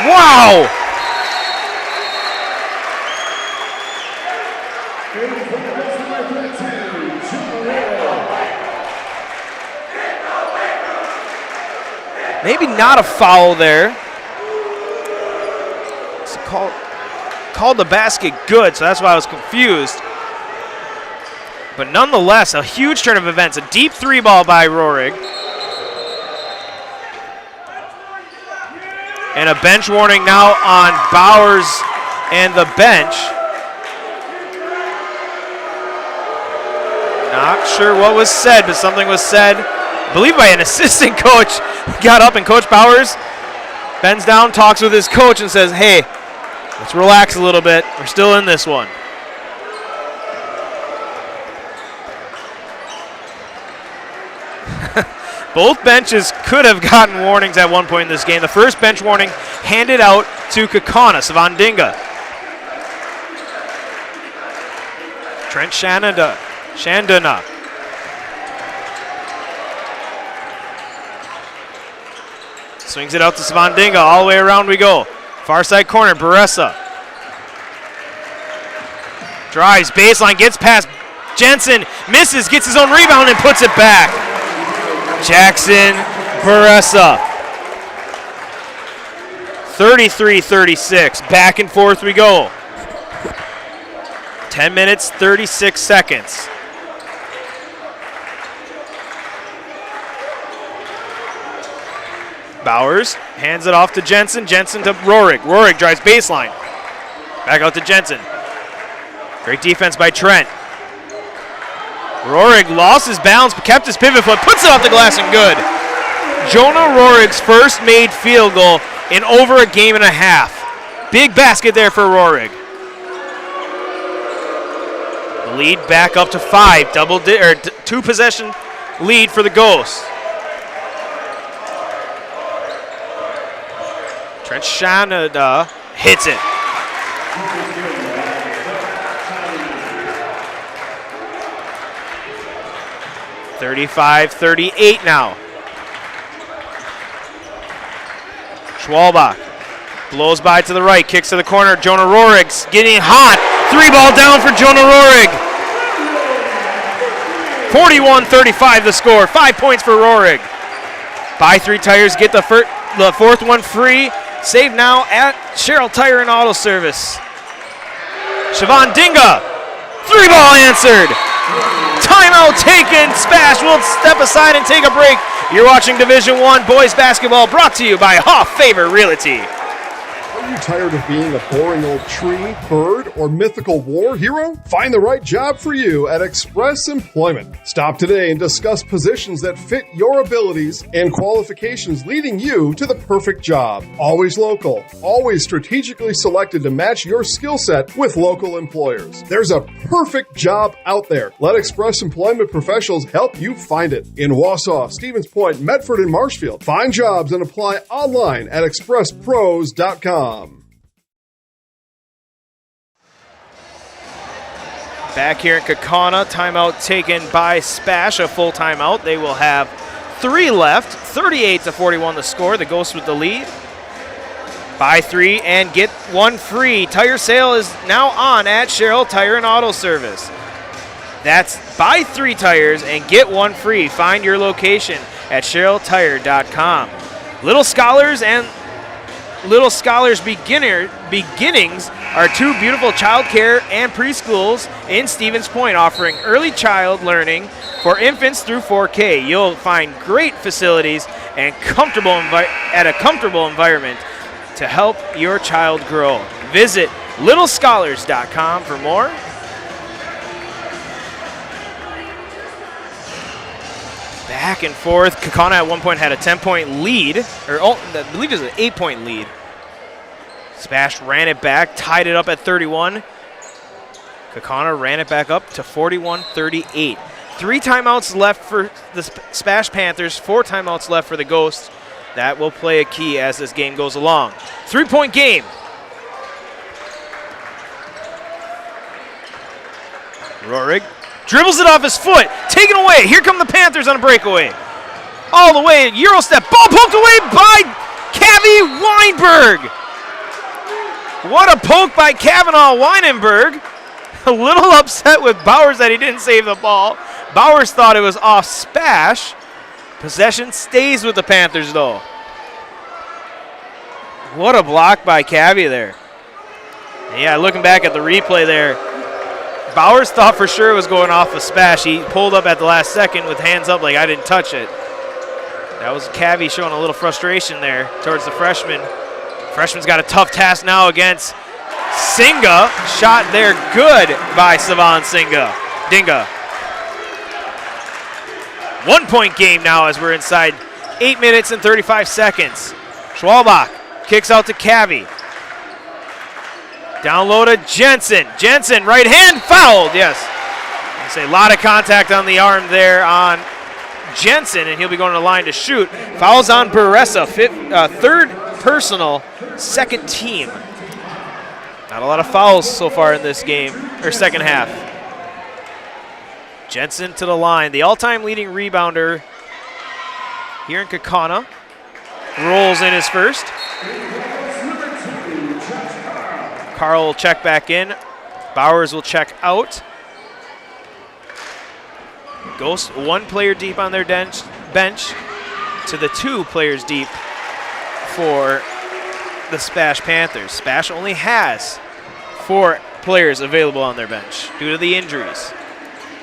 S1: Wow. Maybe not a foul there. Called the basket good, so that's why I was confused. But nonetheless, a huge turn of events. A deep three ball by Rohrig. And a bench warning now on Bowers and the bench. Not sure what was said, but something was said, I believe by an assistant coach. Got up and Coach Bowers bends down, talks with his coach and says, hey, let's relax a little bit. We're still in this one. Both benches could have gotten warnings at one point in this game. The first bench warning handed out to Kaukauna, Savan Dinga. Trent Shandana. Swings it out to Savan Dinga. All the way around we go. Far side corner, Baressa. Drives, baseline, gets past Jensen, misses, gets his own rebound and puts it back. Jackson Baressa. 33-36, back and forth we go. 10 minutes, 36 seconds. Bowers hands it off to Jensen. Jensen to Rohrig. Rohrig drives baseline. Back out to Jensen. Great defense by Trent. Rohrig lost his balance, but kept his pivot foot, puts it off the glass and good. Jonah Rohrig's first made field goal in over a game and a half. Big basket there for Rohrig. The lead back up to 5. Two possession lead for the Ghosts. Trent Shanada hits it. (35-38) now. Schwalbach blows by to the right, kicks to the corner. Jonah Rohrig's getting hot. Three ball down for Jonah Rohrig. 41-35 the score. 5 points for Rohrig. Buy 3 tires, get the fourth one free. Save now at Sherrill Tire and Auto Service. Siobhan Dinga. Three ball answered. Timeout taken. SPASH will step aside and take a break. You're watching Division I boys basketball brought to you by Hoff Favor Realty.
S2: Are you tired of being a boring old tree, bird, or mythical war hero? Find the right job for you at Express Employment. Stop today and discuss positions that fit your abilities and qualifications, leading you to the perfect job. Always local, always strategically selected to match your skill set with local employers. There's a perfect job out there. Let Express Employment professionals help you find it. In Wausau, Stevens Point, Medford, and Marshfield. Find jobs and apply online at expresspros.com.
S1: Back here in Kaukauna, timeout taken by SPASH, a full timeout. They will have 3 left, 38-41 the score. The Ghosts with the lead. Buy 3 and get 1 free. Tire sale is now on at Sherrill Tire and Auto Service. That's buy 3 tires and get 1 free. Find your location at SherrillTire.com. Little Scholars and Little Scholars Beginnings are 2 beautiful child care and preschools in Stevens Point, offering early child learning for infants through 4K. You'll find great facilities and at a comfortable environment to help your child grow. Visit littlescholars.com for more. Back and forth. Kaukauna at one point had a 10-point lead, or I believe it was an 8-point lead. SPASH ran it back, tied it up at 31. Kaukauna ran it back up to 41-38. 3 timeouts left for the SPASH Panthers, 4 timeouts left for the Ghosts. That will play a key as this game goes along. 3-point game. Rohrig dribbles it off his foot, taken away. Here come the Panthers on a breakaway. All the way, Euro step, ball poked away by Cavi Weinberg. What a poke by Kavanaugh Weinberg. A little upset with Bowers that he didn't save the ball. Bowers thought it was off SPASH. Possession stays with the Panthers though. What a block by Cavi there. Yeah, looking back at the replay there, Bowers thought for sure it was going off of SPASH. He pulled up at the last second with hands up like I didn't touch it. That was Cavi showing a little frustration there towards the freshman. Freshman's got a tough task now against Singa. Shot there good by Savan Dinga. 1-point game now as we're inside 8 minutes and 35 seconds. Schwalbach kicks out to Cavi. Down low to Jensen. Jensen, right hand, fouled. Yes. I say a lot of contact on the arm there on Jensen, and he'll be going to the line to shoot. Fouls on Baressa, 3rd personal, 2nd team. Not a lot of fouls so far in this game, or second half. Jensen to the line. The all-time leading rebounder here in Kaukauna. Rolls in his first. Carl will check back in. Bowers will check out. Ghosts 1 player deep on their bench to the 2 players deep for the SPASH Panthers. SPASH only has 4 players available on their bench due to the injuries.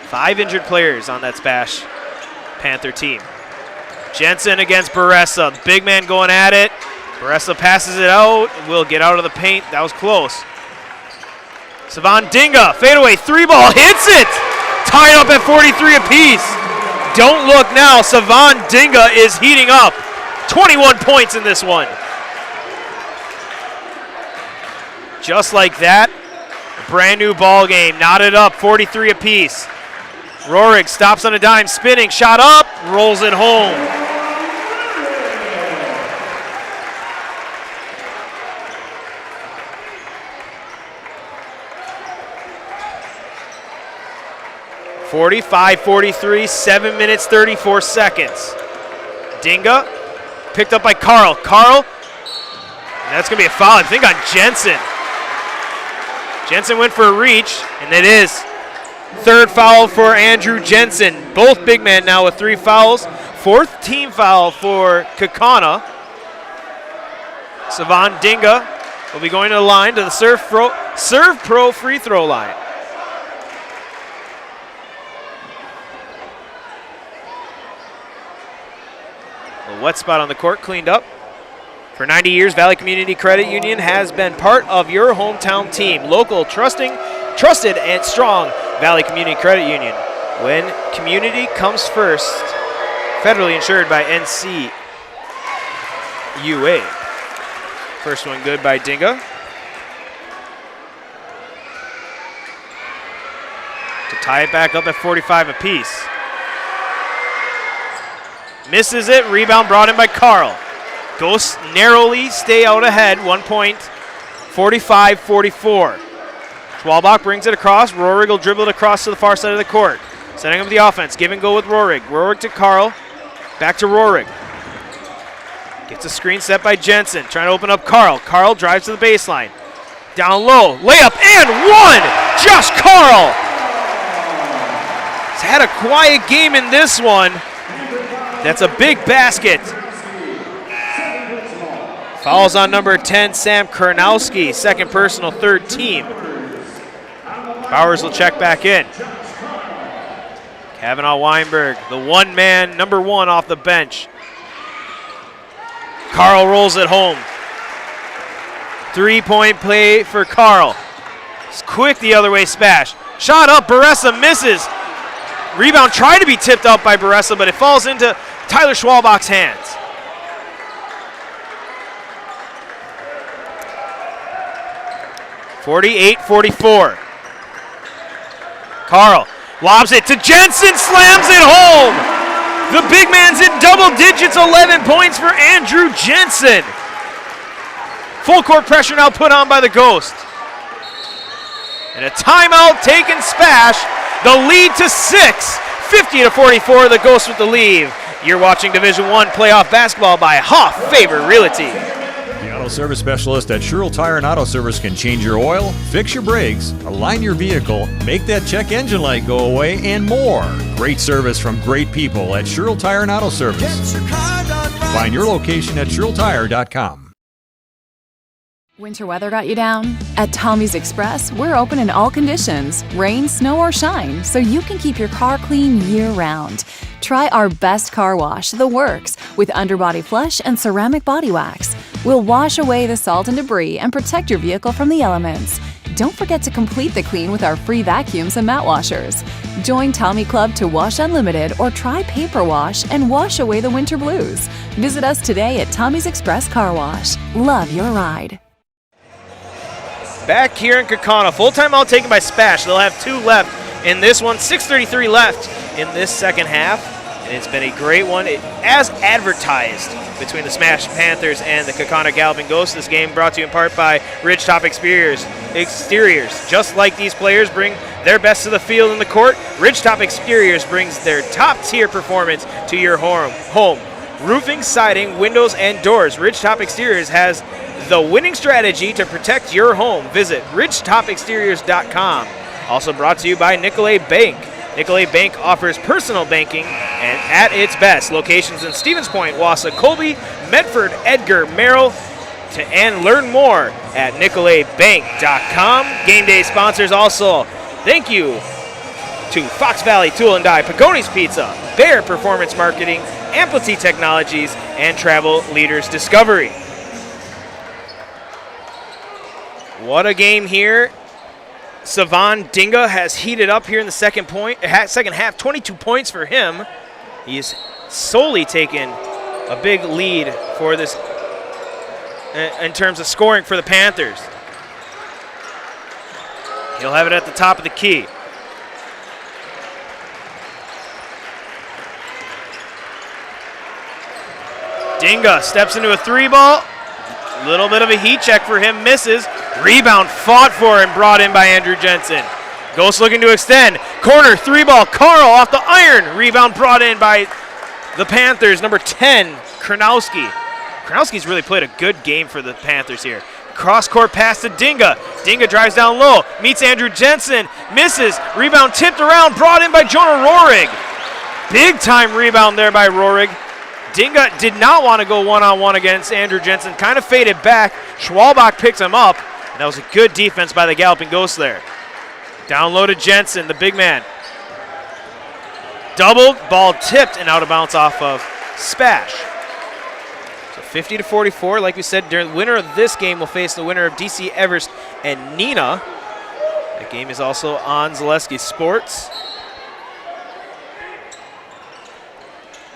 S1: 5 injured players on that SPASH Panther team. Jensen against Baressa. The big man going at it. Baressa passes it out. Will get out of the paint. That was close. Savan Dinga, fadeaway 3-ball, hits it! Tied up at 43 apiece. Don't look now. Savan Dinga is heating up. 21 points in this one. Just like that, a brand new ball game. Knotted up, 43 apiece. Rohrig stops on a dime, spinning, shot up, rolls it home. (45-43), 7 minutes, 34 seconds. Dinga picked up by Carl. That's going to be a foul, I think, on Jensen. Jensen went for a reach, and it is 3rd foul for Andrew Jensen. Both big men now with 3 fouls. 4th team foul for Kaukauna. Savan Dinga will be going to the line, to the Serve Pro free throw line. A wet spot on the court, cleaned up. For 90 years, Valley Community Credit Union has been part of your hometown team. Local, trusted, and strong Valley Community Credit Union. When community comes first, federally insured by NCUA. First one good by Dinga. To tie it back up at 45 apiece. Misses it, rebound brought in by Carl. Ghosts narrowly stay out ahead, 1 point, 45-44. Schwalbach brings it across. Rohrig will dribble it across to the far side of the court. Setting up the offense, give and go with Rohrig. Rohrig to Carl, back to Rohrig. Gets a screen set by Jensen, trying to open up Carl. Carl drives to the baseline. Down low, layup and one! Josh Carl! He's had a quiet game in this one. That's a big basket. Fouls on number 10, Sam Karnowski, second personal, third team. Bowers will check back in. Kavanaugh Weinberg, the one-man, number 1 off the bench. Carl rolls it home. 3-point play for Carl. It's quick the other way, Spash. Shot up, Baressa misses. Rebound tried to be tipped up by Baressa, but it falls into Tyler Schwalbach's hands. (48-44). Carl lobs it to Jensen, slams it home. The big man's in double digits, 11 points for Andrew Jensen. Full court pressure now put on by the Ghost. And a timeout taken, Spash. The lead to 6, 50-44, the Ghost with the lead. You're watching Division I playoff basketball by Hoff Favor Realty.
S3: The auto service specialist at Sherrill Tire and Auto Service can change your oil, fix your brakes, align your vehicle, make that check engine light go away, and more. Great service from great people at Sherrill Tire and Auto Service. Find your location at SherrillTire.com.
S22: Winter weather got you down? At Tommy's Express, we're open in all conditions, rain, snow, or shine, so you can keep your car clean year-round. Try our best car wash, The Works, with underbody flush and ceramic body wax. We'll wash away the salt and debris and protect your vehicle from the elements. Don't forget to complete the clean with our free vacuums and mat washers. Join Tommy Club to wash unlimited or try paper wash and wash away the winter blues. Visit us today at Tommy's Express Car Wash. Love your ride.
S1: Back here in Kaukauna, full timeout taken by Spash. They'll have 2 left in this one, 6:33 left in this second half. And it's been a great one, as advertised, between the Smash Panthers and the Kaukauna Galloping Ghosts. This game brought to you in part by Ridgetop Exteriors. Just like these players bring their best to the field and the court, Ridgetop Exteriors brings their top-tier performance to your home. Roofing, siding, windows, and doors. Ridgetop Exteriors has the winning strategy to protect your home. Visit ridgetopexteriors.com. Also brought to you by Nicolay Bank. Nicolay Bank offers personal banking and at its best. Locations in Stevens Point, Wausau, Colby, Medford, Edgar, Merrill, and learn more at nicolaybank.com. Game day sponsors also. Thank you to Fox Valley Tool and Die, Pagonis Pizza, Bear Performance Marketing, Amplity Technologies, and Travel Leaders Discovery. What a game here. Savan Dinga has heated up here in the second half. 22 points for him. He's solely taken a big lead for this in terms of scoring for the Panthers. He'll have it at the top of the key. Dinga steps into a 3-ball. Little bit of a heat check for him, misses. Rebound fought for and brought in by Andrew Jensen. Ghost looking to extend. Corner 3-ball. Carl off the iron. Rebound brought in by the Panthers. Number 10, Karnowski. Karnowski's really played a good game for the Panthers here. Cross-court pass to Dinga. Dinga drives down low. Meets Andrew Jensen. Misses. Rebound tipped around. Brought in by Jonah Rohrig. Big-time rebound there by Rohrig. Dinga did not want to go one-on-one against Andrew Jensen. Kind of faded back. Schwalbach picks him up. And that was a good defense by the Galloping Ghosts there. Down low to Jensen, the big man. Doubled, ball tipped, and out of bounds off of Spash. So 50-44. Like we said, the winner of this game will face the winner of DC Everest and Nina. That game is also on Zaleski Sports.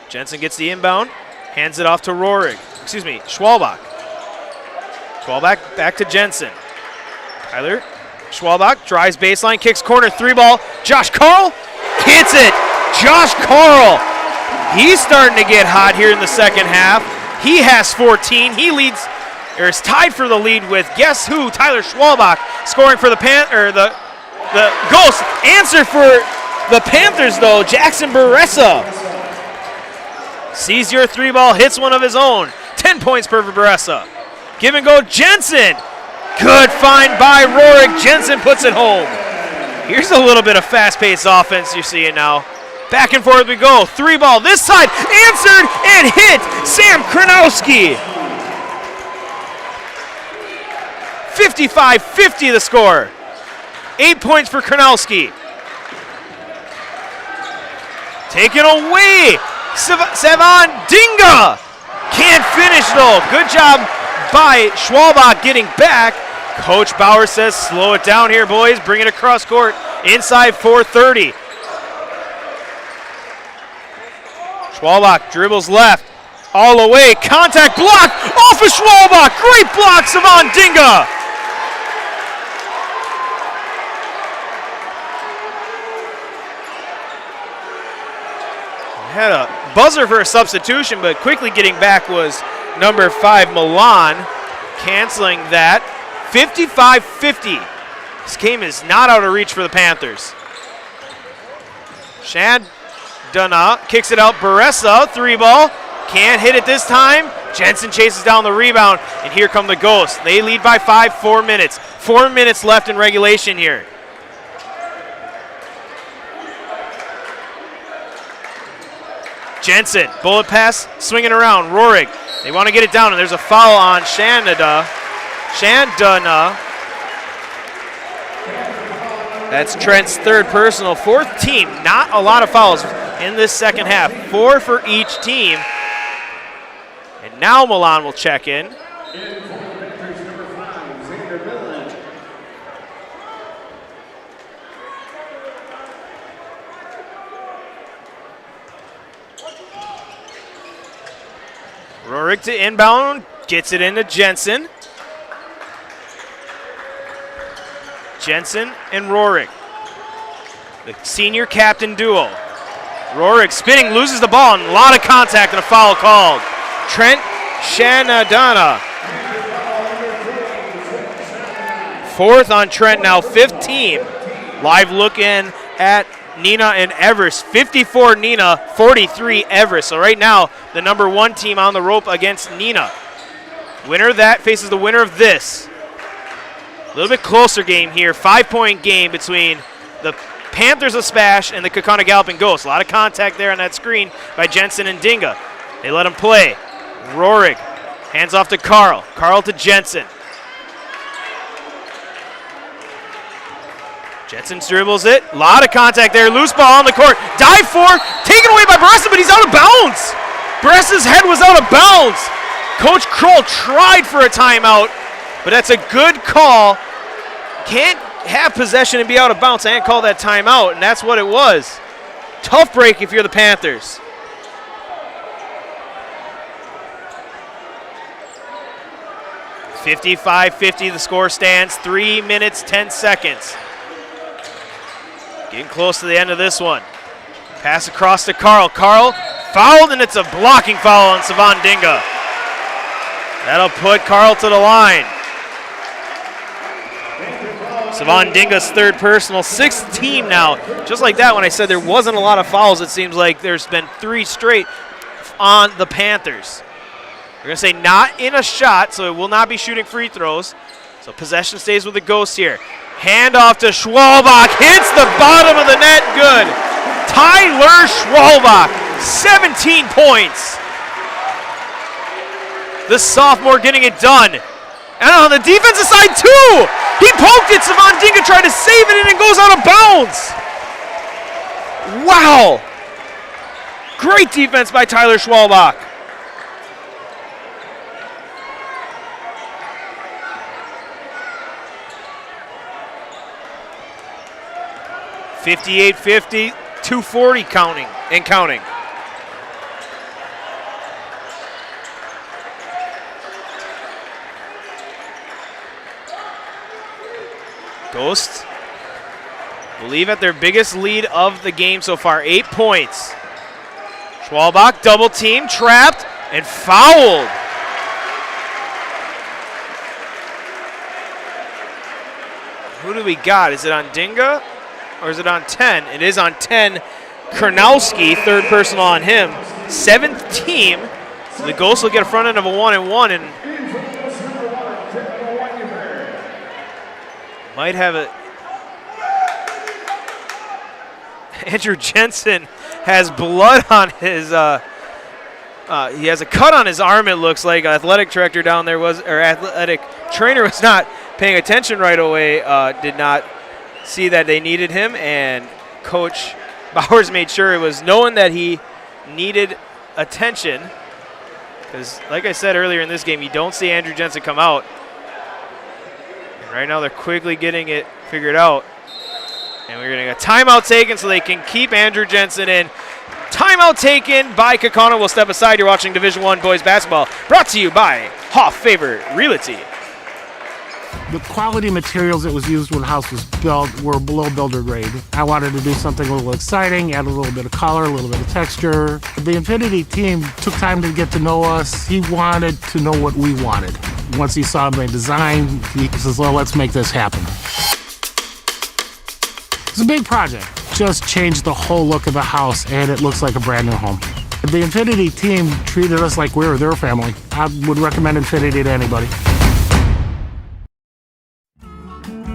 S1: Jensen gets the inbound, hands it off to Schwalbach. Schwalbach back to Jensen. Tyler Schwalbach drives baseline, kicks corner, 3-ball. Josh Carl hits it. Josh Carl, he's starting to get hot here in the second half. He has 14. He leads, or is tied for the lead with guess who? Tyler Schwalbach scoring for the Ghosts. Answer for the Panthers though, Jackson Baressa. Sees your 3-ball, hits one of his own. 10 points per Baressa. Give and go, Jensen. Good find by Rorik. Jensen puts it home. Here's a little bit of fast-paced offense you're seeing now. Back and forth we go. 3-ball this side. Answered and hit. Sam Kranowski. 55-50 the score. 8 points for Kranowski. Taken away. Sevan Dinga. Can't finish though. Good job by Schwalbach getting back. Coach Bauer says slow it down here, boys. Bring it across court. Inside 4:30. Schwalbach dribbles left. All the way. Contact block off of Schwalbach. Great block, Sevan Dinga. Had a buzzer for a substitution, but quickly getting back was number 5, Milan, canceling that. 55-50. This game is not out of reach for the Panthers. Shad Duna kicks it out. Baressa, 3-ball. Can't hit it this time. Jensen chases down the rebound, and here come the Ghosts. They lead by 5, 4 minutes. 4 minutes left in regulation here. Jensen, bullet pass, swinging around. Rorik, they want to get it down, and there's a foul on Shandana. That's Trent's third personal, fourth team. Not a lot of fouls in this second half. 4 for each team. And now Milan will check in. Rorik to inbound, gets it into Jensen. Jensen and Rorik, the senior captain duo. Rorik spinning, loses the ball, and a lot of contact and a foul called. Trent Shanadana. Fourth on Trent now, 5th team. Live look in at Nina and Everest. 54 Nina, 43 Everest. So right now, the number 1 team on the rope against Nina. Winner of that faces the winner of this. A little bit closer game here. 5-point game between the Panthers of SPASH and the Kaukauna Galloping Ghosts. A lot of contact there on that screen by Jensen and Dinga. They let him play. Rorik hands off to Carl. Carl to Jensen. Jensen dribbles it. A lot of contact there. Loose ball on the court. Dive for. Taken away by Baressa, but he's out of bounds. Baressa's head was out of bounds. Coach Kroll tried for a timeout, but that's a good call. Can't have possession and be out of bounds and call that timeout, and that's what it was. Tough break if you're the Panthers. $55-50 the score stands. 3 minutes, 10 seconds. Getting close to the end of this one. Pass across to Carl. Carl fouled, and it's a blocking foul on Sevan Dinga. That'll put Carl to the line. Sevan Dinga's third personal, 6th team now. Just like that, when I said there wasn't a lot of fouls, it seems like there's been 3 straight on the Panthers. We're going to say not in a shot, so it will not be shooting free throws. So possession stays with the Ghosts here. Handoff to Schwalbach, hits the bottom of the net, good. Tyler Schwalbach, 17 points. The sophomore getting it done. And on the defensive side too, he poked it, Sevan Dinga tried to save it, and it goes out of bounds. Wow. Great defense by Tyler Schwalbach. 58-50, 240 counting and counting. Ghosts believe at their biggest lead of the game so far, 8 points. Schwalbach double team, trapped, and fouled. Who do we got? Is it on Dinga or is it on 10? It is on 10. Karnowski, third personal on him. 7th team. So the Ghosts will get a front end of a 1-1 and might have a. Andrew Jensen has blood on his. He has a cut on his arm. It looks like athletic director down there athletic trainer was not paying attention right away. Did not see that they needed him, and Coach Bowers made sure it was knowing that he needed attention. Because, like I said earlier in this game, you don't see Andrew Jensen come out. And right now they're quickly getting it figured out. And we're getting a timeout taken so they can keep Andrew Jensen in. Timeout taken by Kaukauna. We'll step aside. You're watching Division I boys basketball, brought to you by Hoff Favor Realty.
S4: The quality materials that was used when the house was built were below builder grade. I wanted to do something a little exciting, add a little bit of color, a little bit of texture. The Infinity team took time to get to know us. He wanted to know what we wanted. Once he saw my design, he says, well, let's make this happen. It's a big project. Just changed the whole look of the house, and it looks like a brand new home. The Infinity team treated us like we were their family. I would recommend Infinity to anybody.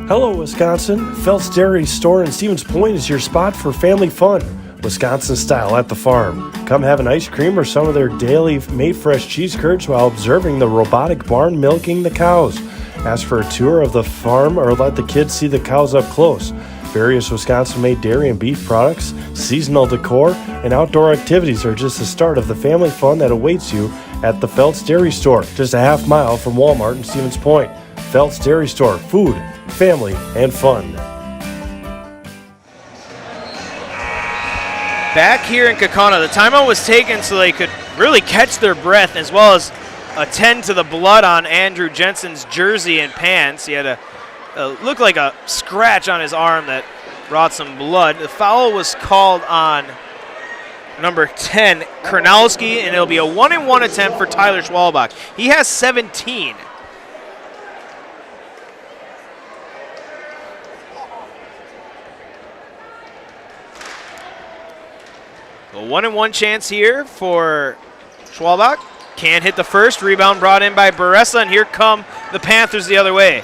S5: Hello, Wisconsin. Felt's Dairy Store in Stevens Point is your spot for family fun. Wisconsin style at the farm. Come have an ice cream or some of their daily made fresh cheese curds while observing the robotic barn milking the cows. Ask for a tour of the farm or let the kids see the cows up close. Various Wisconsin-made dairy and beef products, seasonal decor, and outdoor activities are just the start of the family fun that awaits you at the Felt's Dairy Store, just a half mile from Walmart in Stevens Point. Felt's Dairy Store, food, family, and fun.
S1: Back here in Kaukauna, the timeout was taken so they could really catch their breath as well as attend to the blood on Andrew Jensen's jersey and pants. He had looked like a scratch on his arm that brought some blood. The foul was called on number 10, Karnowski, and it'll be a 1-and-1 attempt for Tyler Schwalbach. He has 17. A 1-and-1 chance here for Schwalbach. Can't hit the first. Rebound brought in by Baressa, and here come the Panthers the other way.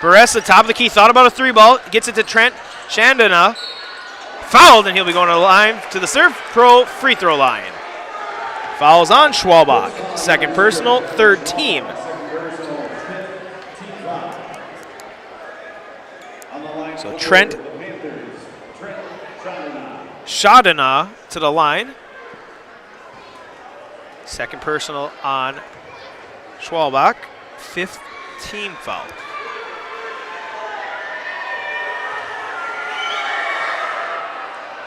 S1: Baressa, top of the key, thought about a 3-ball, gets it to Trent Chandana. Fouled, and he'll be going to the line to the Serve Pro free throw line. Fouls on Schwalbach. Second personal, third team. So Trent Chandana to the line. Second personal on Schwalbach. Fifth team foul.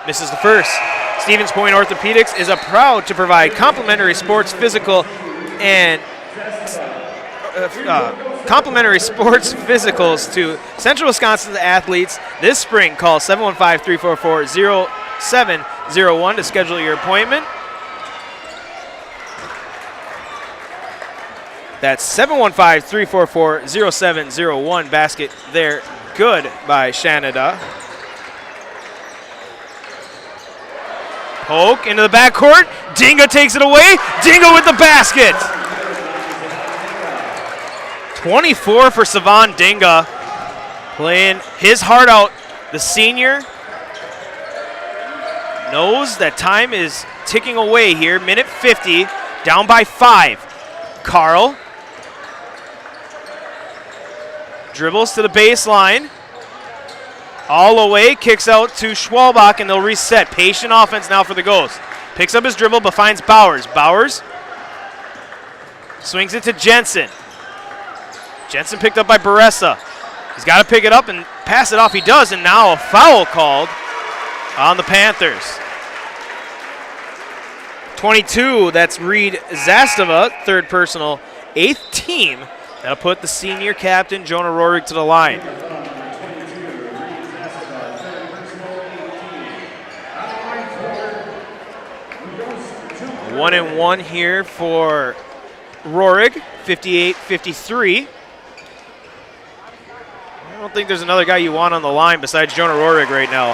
S1: Misses the first. Stevens Point Orthopedics is proud to provide complimentary sports physical and complimentary sports physicals to Central Wisconsin's athletes this spring. Call 715-344-0701 to schedule your appointment. That's 715-344-0701. Basket there. Good by Shanada. Poke into the backcourt. Dinga takes it away. Dinga with the basket. 24 for Savan Dinga. Playing his heart out. The senior knows that time is ticking away here. Minute 50. Down by 5. Carl. Dribbles to the baseline. All the way, kicks out to Schwalbach, and they'll reset. Patient offense now for the Ghosts. Picks up his dribble, but finds Bowers. Bowers swings it to Jensen. Jensen picked up by Baressa. He's got to pick it up and pass it off? He does, and now a foul called on the Panthers. 22, that's Reed Zastava, third personal, 8th team. That'll put the senior captain, Jonah Rohrig, to the line. One and one here for Rohrig, 58-53. I don't think there's another guy you want on the line besides Jonah Rohrig right now.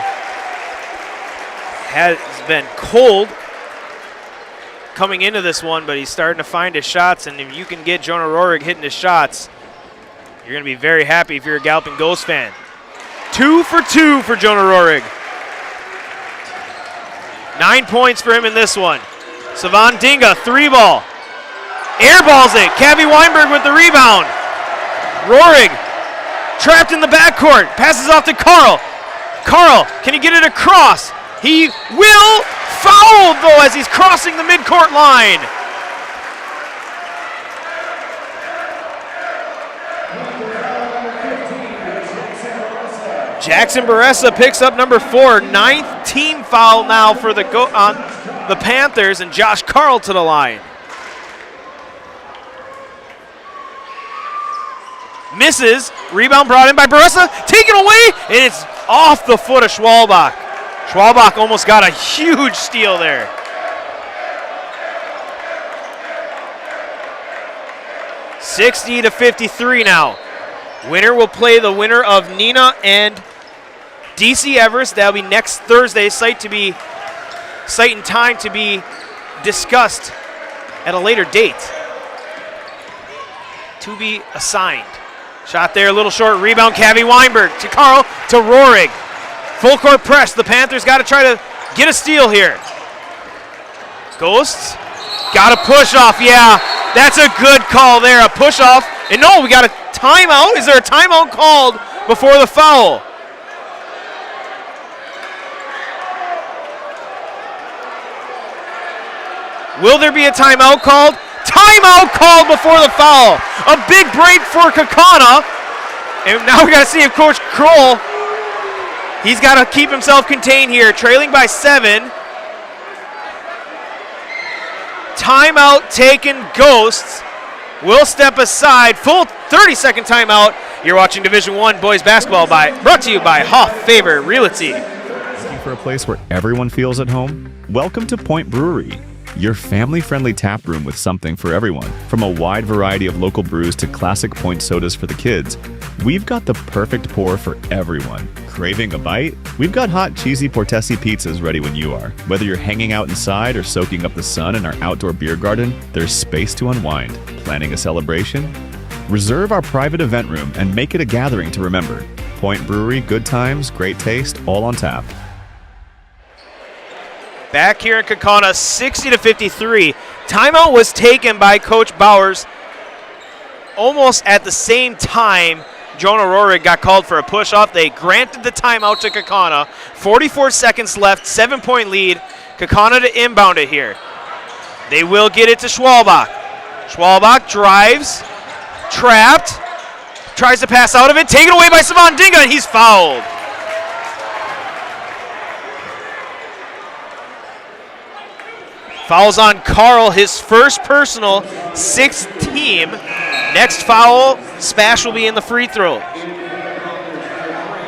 S1: Has been cold coming into this one, but he's starting to find his shots, and if you can get Jonah Rohrig hitting his shots, you're going to be very happy if you're a Galloping Ghost fan. 2 for 2 for Jonah Rohrig. 9 points for him in this one. Savan Dinga, 3-ball. Airballs it. Cavi Weinberg with the rebound. Rohrig trapped in the backcourt. Passes off to Carl. Carl, can he get it across? He will. Fouled, though, as he's crossing the midcourt line. Jackson Baressa picks up number 4. 9th team foul now for the Panthers, and Josh Carl to the line. Misses. Rebound brought in by Baressa. Taken away, and it's off the foot of Schwalbach. Schwalbach almost got a huge steal there. $60-53 now. Winner will play the winner of Neenah and DC Everest. That'll be next Thursday. Site and time to be discussed at a later date. To be assigned. Shot there, a little short. Rebound, Cavi Weinberg to Carl, to Rohrig. Full court press. The Panthers got to try to get a steal here. Ghosts got a push off. Yeah, that's a good call there. A push off. And no, we got a timeout. Is there a timeout called before the foul? Will there be a timeout called? Timeout called before the foul. A big break for Kaukauna. And now we got to see if Coach Kroll, he's got to keep himself contained here. Trailing by 7. Timeout taken. Ghosts will step aside. Full 30-second timeout. You're watching Division I boys basketball brought to you by Hoff Faber Realty.
S6: Looking for a place where everyone feels at home? Welcome to Point Brewery, your family-friendly tap room with something for everyone. From a wide variety of local brews to classic Point sodas for the kids, we've got the perfect pour for everyone. Craving a bite? We've got hot, cheesy Portesi pizzas ready when you are. Whether you're hanging out inside or soaking up the sun in our outdoor beer garden, there's space to unwind. Planning a celebration? Reserve our private event room and make it a gathering to remember. Point Brewery, good times, great taste, all on tap.
S1: Back here in Kaukauna, 60-53. Timeout was taken by Coach Bowers almost at the same time Jonah Rohrig got called for a push-off. They granted the timeout to Kaukauna. 44 seconds left, 7-point lead. Kaukauna to inbound it here. They will get it to Schwalbach. Schwalbach drives, trapped, tries to pass out of it, taken away by Savan Dinga, and he's fouled. Fouls on Carl, his first personal, 6th team. Next foul, SPASH will be in the free throw.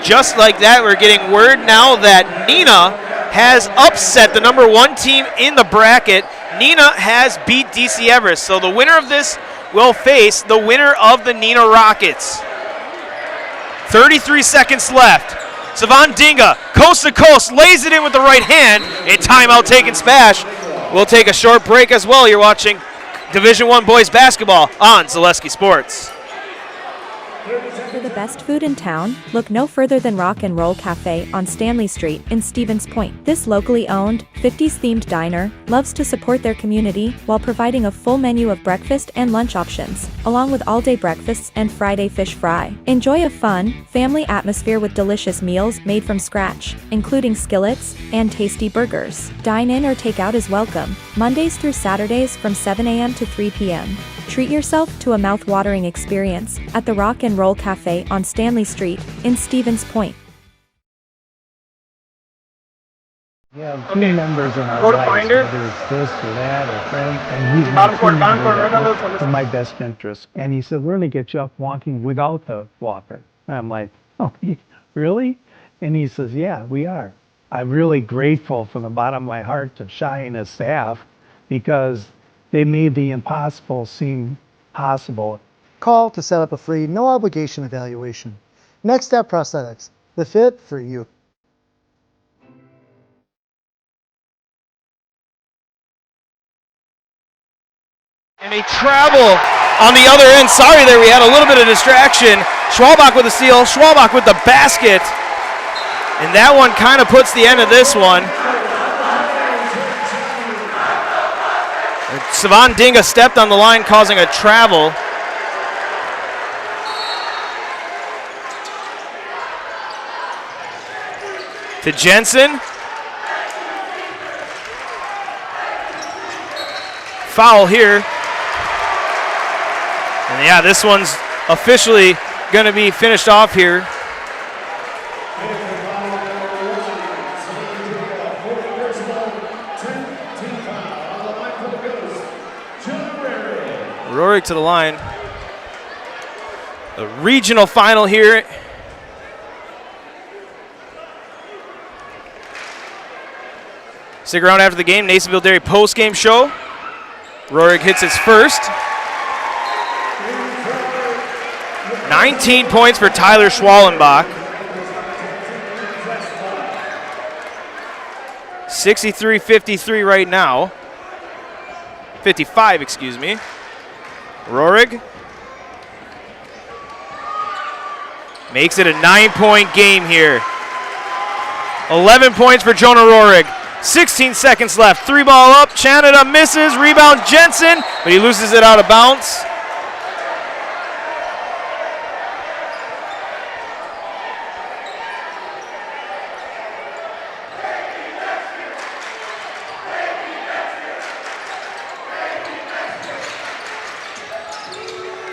S1: Just like that, we're getting word now that Neenah has upset the number 1 team in the bracket. Neenah has beat DC Everest, so the winner of this will face the winner of the Neenah Rockets. 33 seconds left. Savan Dinga, coast to coast, lays it in with the right hand, and timeout taken SPASH. We'll take a short break as well. You're watching Division I boys basketball on Zaleski Sports.
S7: For the best food in town, look no further than Rock and Roll Cafe on Stanley Street in Stevens Point. This locally owned, 50s-themed diner loves to support their community while providing a full menu of breakfast and lunch options, along with all-day breakfasts and Friday fish fry. Enjoy a fun, family atmosphere with delicious meals made from scratch, including skillets and tasty burgers. Dine in or take out is welcome, Mondays through Saturdays from 7 a.m. to 3 p.m. Treat yourself to a mouth-watering experience at the Rock and Roll Cafe on Stanley Street in Stevens Point.
S8: We have team members in our lives, whether it's this or that or friends, and he's my team member that works for my best interest. And he said, we're going to get you up walking without the walker. And I'm like, oh, really? And he says, yeah, we are. I'm really grateful from the bottom of my heart to Shai and his staff because they made the impossible seem possible.
S11: Call to set up a free, no-obligation evaluation. Next Step Prosthetics, the fit for you.
S1: And a travel on the other end. Sorry there, we had a little bit of distraction. Schwalbach with the steal, Schwalbach with the basket. And that one kind of puts the end of this one. Savan Dinga stepped on the line, causing a travel. To Jensen. Foul here. And yeah, this one's officially going to be finished off here. Rorik to the line. The regional final here. Stick around after the game. Nasonville Dairy post-game show. Rorik hits his first. 19 points for Tyler Schwallenbach. 63-53 right now. 55, excuse me. Rorig makes it a 9-point game here. 11 points for Jonah Rorig. 16 seconds left. 3-ball up. Chanada misses. Rebound Jensen, but he loses it out of bounds.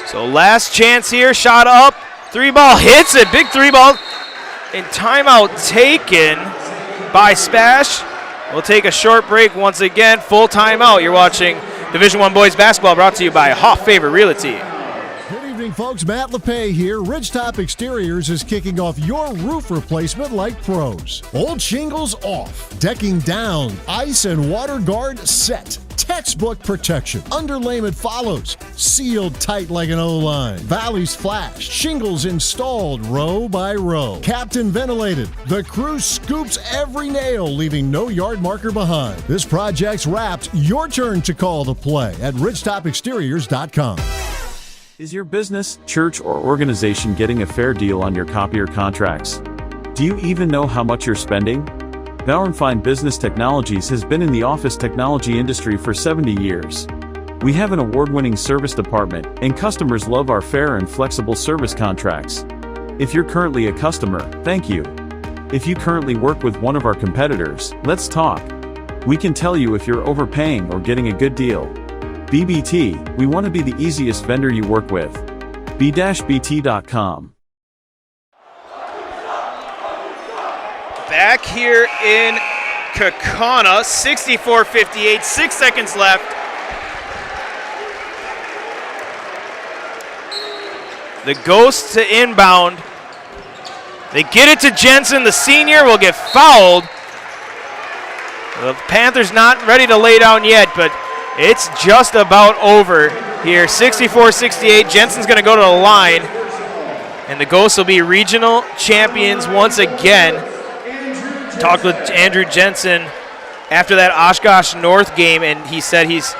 S1: So last chance here, shot up, 3-ball hits it, big 3-ball, and timeout taken by SPASH. We'll take a short break once again, full timeout. You're watching Division I Boys Basketball brought to you by Hoff Favor Realty.
S10: Good evening, folks. Matt LePay here. Ridgetop Exteriors is kicking off your roof replacement like pros. Old shingles off, decking down, ice and water guard set. Textbook protection. Underlayment follows. Sealed tight like an O-line. Valleys flashed. Shingles installed row by row. Captain ventilated. The crew scoops every nail, leaving no yard marker behind. This project's wrapped. Your turn to call the play at ridgetopexteriors.com.
S9: Is your business, church, or organization getting a fair deal on your copier contracts? Do you even know how much you're spending? Bauernfeind Business Technologies has been in the office technology industry for 70 years. We have an award-winning service department, and customers love our fair and flexible service contracts. If you're currently a customer, thank you. If you currently work with one of our competitors, let's talk. We can tell you if you're overpaying or getting a good deal. BBT, we want to be the easiest vendor you work with. b-bt.com.
S1: Back here in Kaukauna, 64-58, 6 seconds left. The Ghosts to inbound. They get it to Jensen. The senior will get fouled. The Panthers not ready to lay down yet, but it's just about over here. 64-68. Jensen's going to go to the line, and the Ghosts will be regional champions once again. Talked with Andrew Jensen after that Oshkosh North game, and he said he's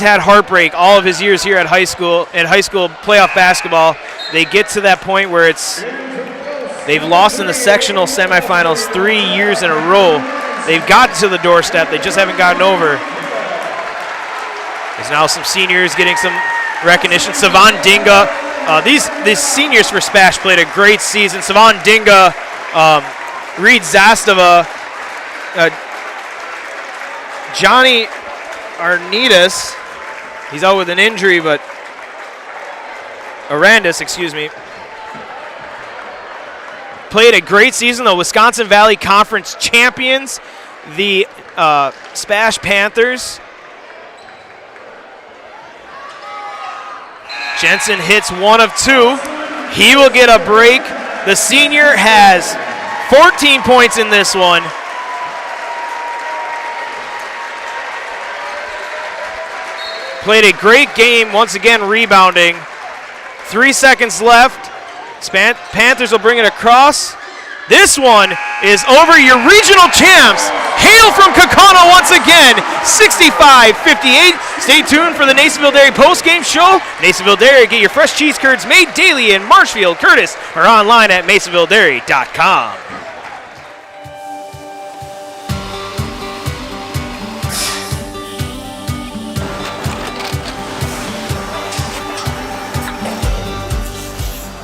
S1: had heartbreak all of his years here at high school playoff basketball. They get to that point where they've lost in the sectional semifinals 3 years in a row. They've gotten to the doorstep, they just haven't gotten over. There's now some seniors getting some recognition. Savan Dinga, these seniors for SPASH played a great season. Savan Dinga, Reed Zastava, Johnny Arnitas, He's out with an injury, but Arandis, excuse me. Played a great season, the Wisconsin Valley Conference champions, the SPASH Panthers. Jensen hits 1 of 2. He will get a break. The senior has 14 points in this one. Played a great game, once again rebounding. 3 seconds left. Panthers will bring it across. This one is over your regional champs. Hail from Kaukauna once again, 65-58. Stay tuned for the Nasonville Dairy postgame show. Nasonville Dairy, get your fresh cheese curds made daily in Marshfield, Curtis, or online at masonvilledairy.com.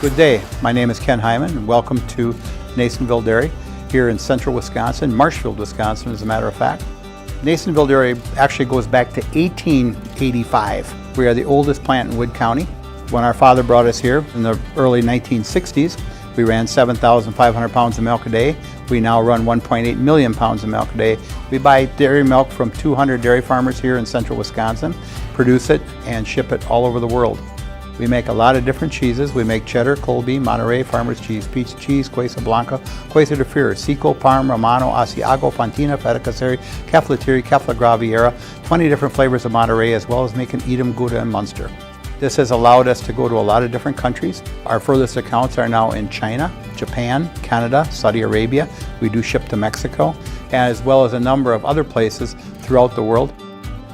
S12: Good day. My name is Ken Hyman, and welcome to Nasonville Dairy here in central Wisconsin, Marshfield, Wisconsin, as a matter of fact. Nasonville Dairy actually goes back to 1885. We are the oldest plant in Wood County. When our father brought us here in the early 1960s, we ran 7,500 pounds of milk a day. We now run 1.8 million pounds of milk a day. We buy dairy milk from 200 dairy farmers here in central Wisconsin, produce it, and ship it all over the world. We make a lot of different cheeses. We make cheddar, Colby, Monterey, Farmer's Cheese, Peach Cheese, Quesa Blanca, Quesa de Fure, Seco, Parm, Romano, Asiago, Fontina, Feta Caseri, Cafflatiri, Caffla Graviera, 20 different flavors of Monterey, as well as making Edam, Gouda, and Munster. This has allowed us to go to a lot of different countries. Our furthest accounts are now in China, Japan, Canada, Saudi Arabia. We do ship to Mexico, as well as a number of other places throughout the world.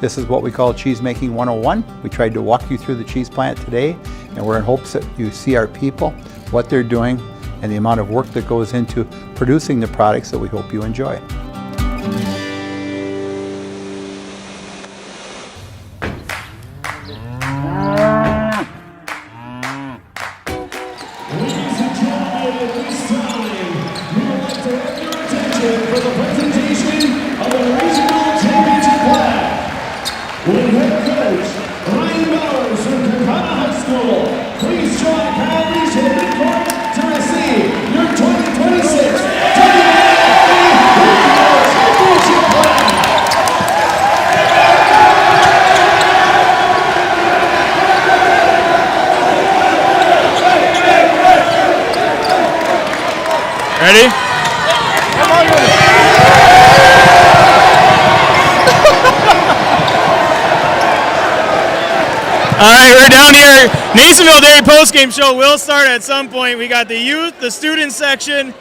S12: This is what we call Cheese Making 101. We tried to walk you through the cheese plant today, and we're in hopes that you see our people, what they're doing, and the amount of work that goes into producing the products that we hope you enjoy.
S1: Ready? All right, we're down here. Nasonville Dairy postgame show will start at some point. We got the youth, the student section.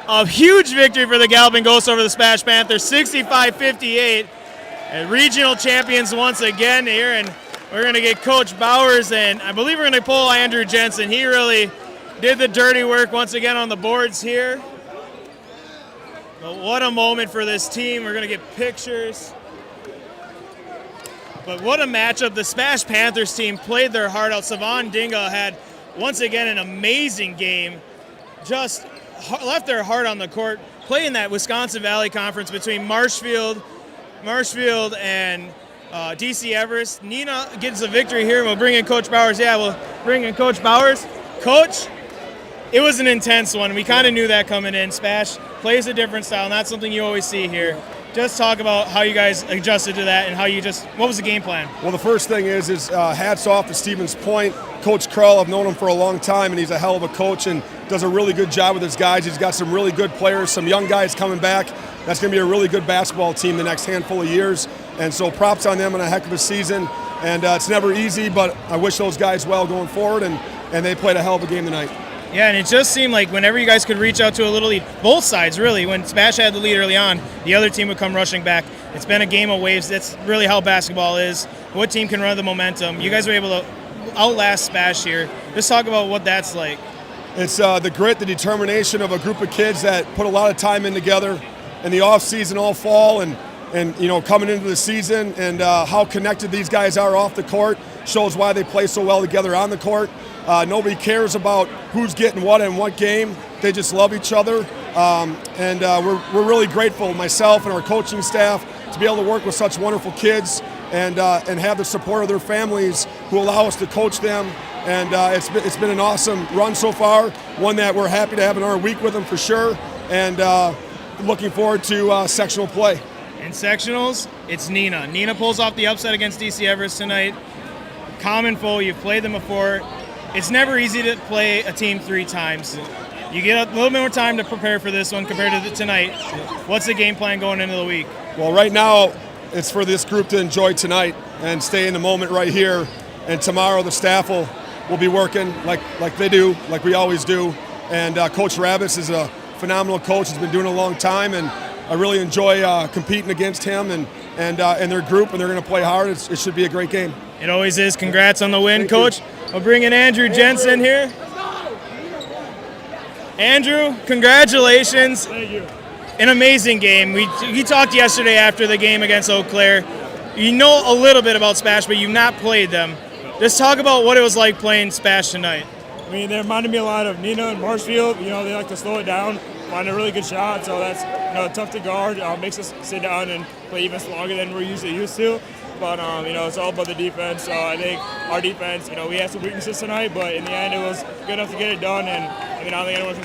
S1: A huge victory for the Galloping Ghosts over the SPASH Panthers, 65-58. And regional champions once again here. And we're going to get Coach Bowers, and I believe we're going to pull Andrew Jensen. He really did the dirty work once again on the boards here. But what a moment for this team. We're going to get pictures. But what a matchup. The SPASH Panthers team played their heart out. Savon Dinga had, once again, an amazing game. Just left their heart on the court, playing that Wisconsin Valley Conference between Marshfield and DC Everest. Nina gets a victory here, and we'll bring in Coach Bowers. Yeah, we'll bring in Coach Bowers. Coach, it was an intense one. We kind of knew that coming in. SPASH plays a different style, not something you always see here. Just talk about how you guys adjusted to that and how you what was the game plan?
S13: Well, the first thing is hats off to Stevens Point. Coach Krull, I've known him for a long time, and he's a hell of a coach and does a really good job with his guys. He's got some really good players, some young guys coming back. That's going to be a really good basketball team the next handful of years. And so props on them on a heck of a season. And it's never easy, but I wish those guys well going forward, and they played a hell of a game tonight.
S1: Yeah, and it just seemed like whenever you guys could reach out to a little lead, both sides really, when SPASH had the lead early on, the other team would come rushing back. It's been a game of waves. That's really how basketball is. What team can run the momentum? You guys were able to outlast SPASH here. Just talk about what that's like.
S13: It's the grit, the determination of a group of kids that put a lot of time in together in the off season, all fall, and coming into the season, and how connected these guys are off the court shows why they play so well together on the court. Nobody cares about who's getting what in what game. They just love each other, and we're really grateful, myself and our coaching staff, to be able to work with such wonderful kids and have the support of their families who allow us to coach them. And it's been an awesome run so far, one that we're happy to have another week with them for sure, and looking forward to sectional play.
S1: In sectionals, it's Neenah. Neenah pulls off the upset against DC Everest tonight. Common foe, you've played them before. It's never easy to play a team 3 times. You get a little bit more time to prepare for this one compared to tonight. What's the game plan going into the week?
S13: Well, right now, it's for this group to enjoy tonight and stay in the moment right here. And tomorrow, the staff will be working like they do, like we always do. And Coach Rabbits is a phenomenal coach. He's been doing it a long time, and I really enjoy competing against him and their group, and they're going to play hard. It should be a great game.
S1: It always is. Congrats on the win, Coach. We'll bring in Andrew Jensen here. Andrew, congratulations.
S14: Thank you.
S1: An amazing game. We talked yesterday after the game against Eau Claire. You know a little bit about SPASH, but you've not played them. Just talk about what it was like playing SPASH tonight.
S14: I mean, they reminded me a lot of Neenah and Marshfield. You know, they like to slow it down, find a really good shot, so that's tough to guard. Makes us sit down and play even longer than we're usually used to. But, it's all about the defense. So I think our defense, we had some weaknesses tonight, but in the end, it was good enough to get it done. And, I don't think anyone can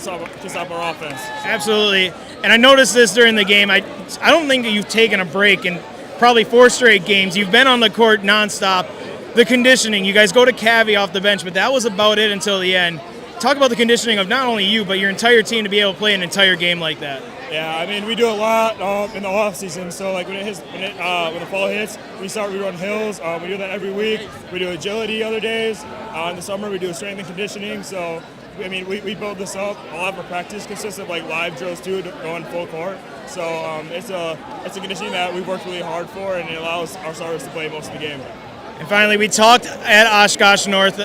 S14: stop our offense.
S1: Absolutely. And I noticed this during the game. I don't think that you've taken a break in probably 4 straight games. You've been on the court nonstop. The conditioning, you guys go to Cavi off the bench, but that was about it until the end. Talk about the conditioning of not only you, but your entire team to be able to play an entire game like that.
S14: Yeah, we do a lot in the off season. So like when the fall hits, we run hills. We do that every week. We do agility other days. In the summer, we do strength and conditioning. So we build this up. A lot of our practice consists of like live drills too, going full court. So it's a conditioning that we worked really hard for, and it allows our starters to play most of the game.
S1: And finally, we talked at Oshkosh North.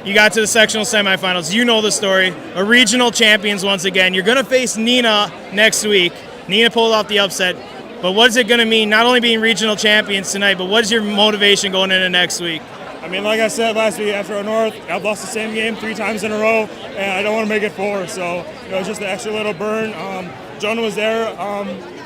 S1: You got to the sectional semifinals. You know the story. A regional champions once again. You're going to face Neenah next week. Neenah pulled off the upset. But what is it going to mean, not only being regional champions tonight, but what is your motivation going into next week?
S14: Like I said last week after our North, I've lost the same game 3 times in a row, and I don't want to make it 4. So, it's just an extra little burn. Jonah was there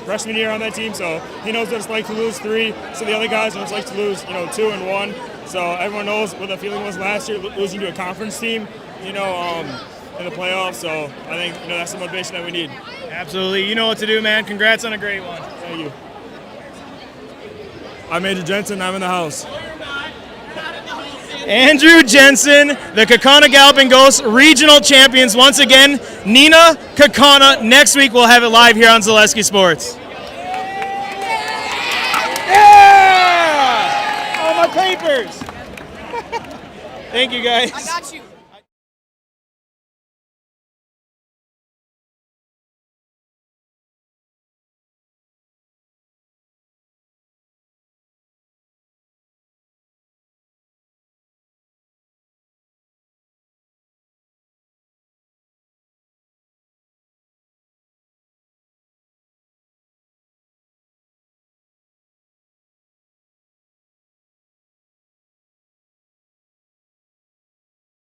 S14: freshman year on that team, so he knows what it's like to lose 3. So the other guys know what it's like to lose, 2 and 1. So everyone knows what the feeling was last year, losing to a conference team, in the playoffs. So I think that's the motivation that we need.
S1: Absolutely. You know what to do, man. Congrats on a great one.
S14: Thank you. I'm Andrew Jensen. I'm in the house.
S1: Andrew Jensen, the Kaukauna Galloping Ghosts regional champions once again. Neenah, Kaukauna. Next week we'll have it live here on Zaleski Sports. Yeah! All my papers. Thank you, guys.
S15: I got you.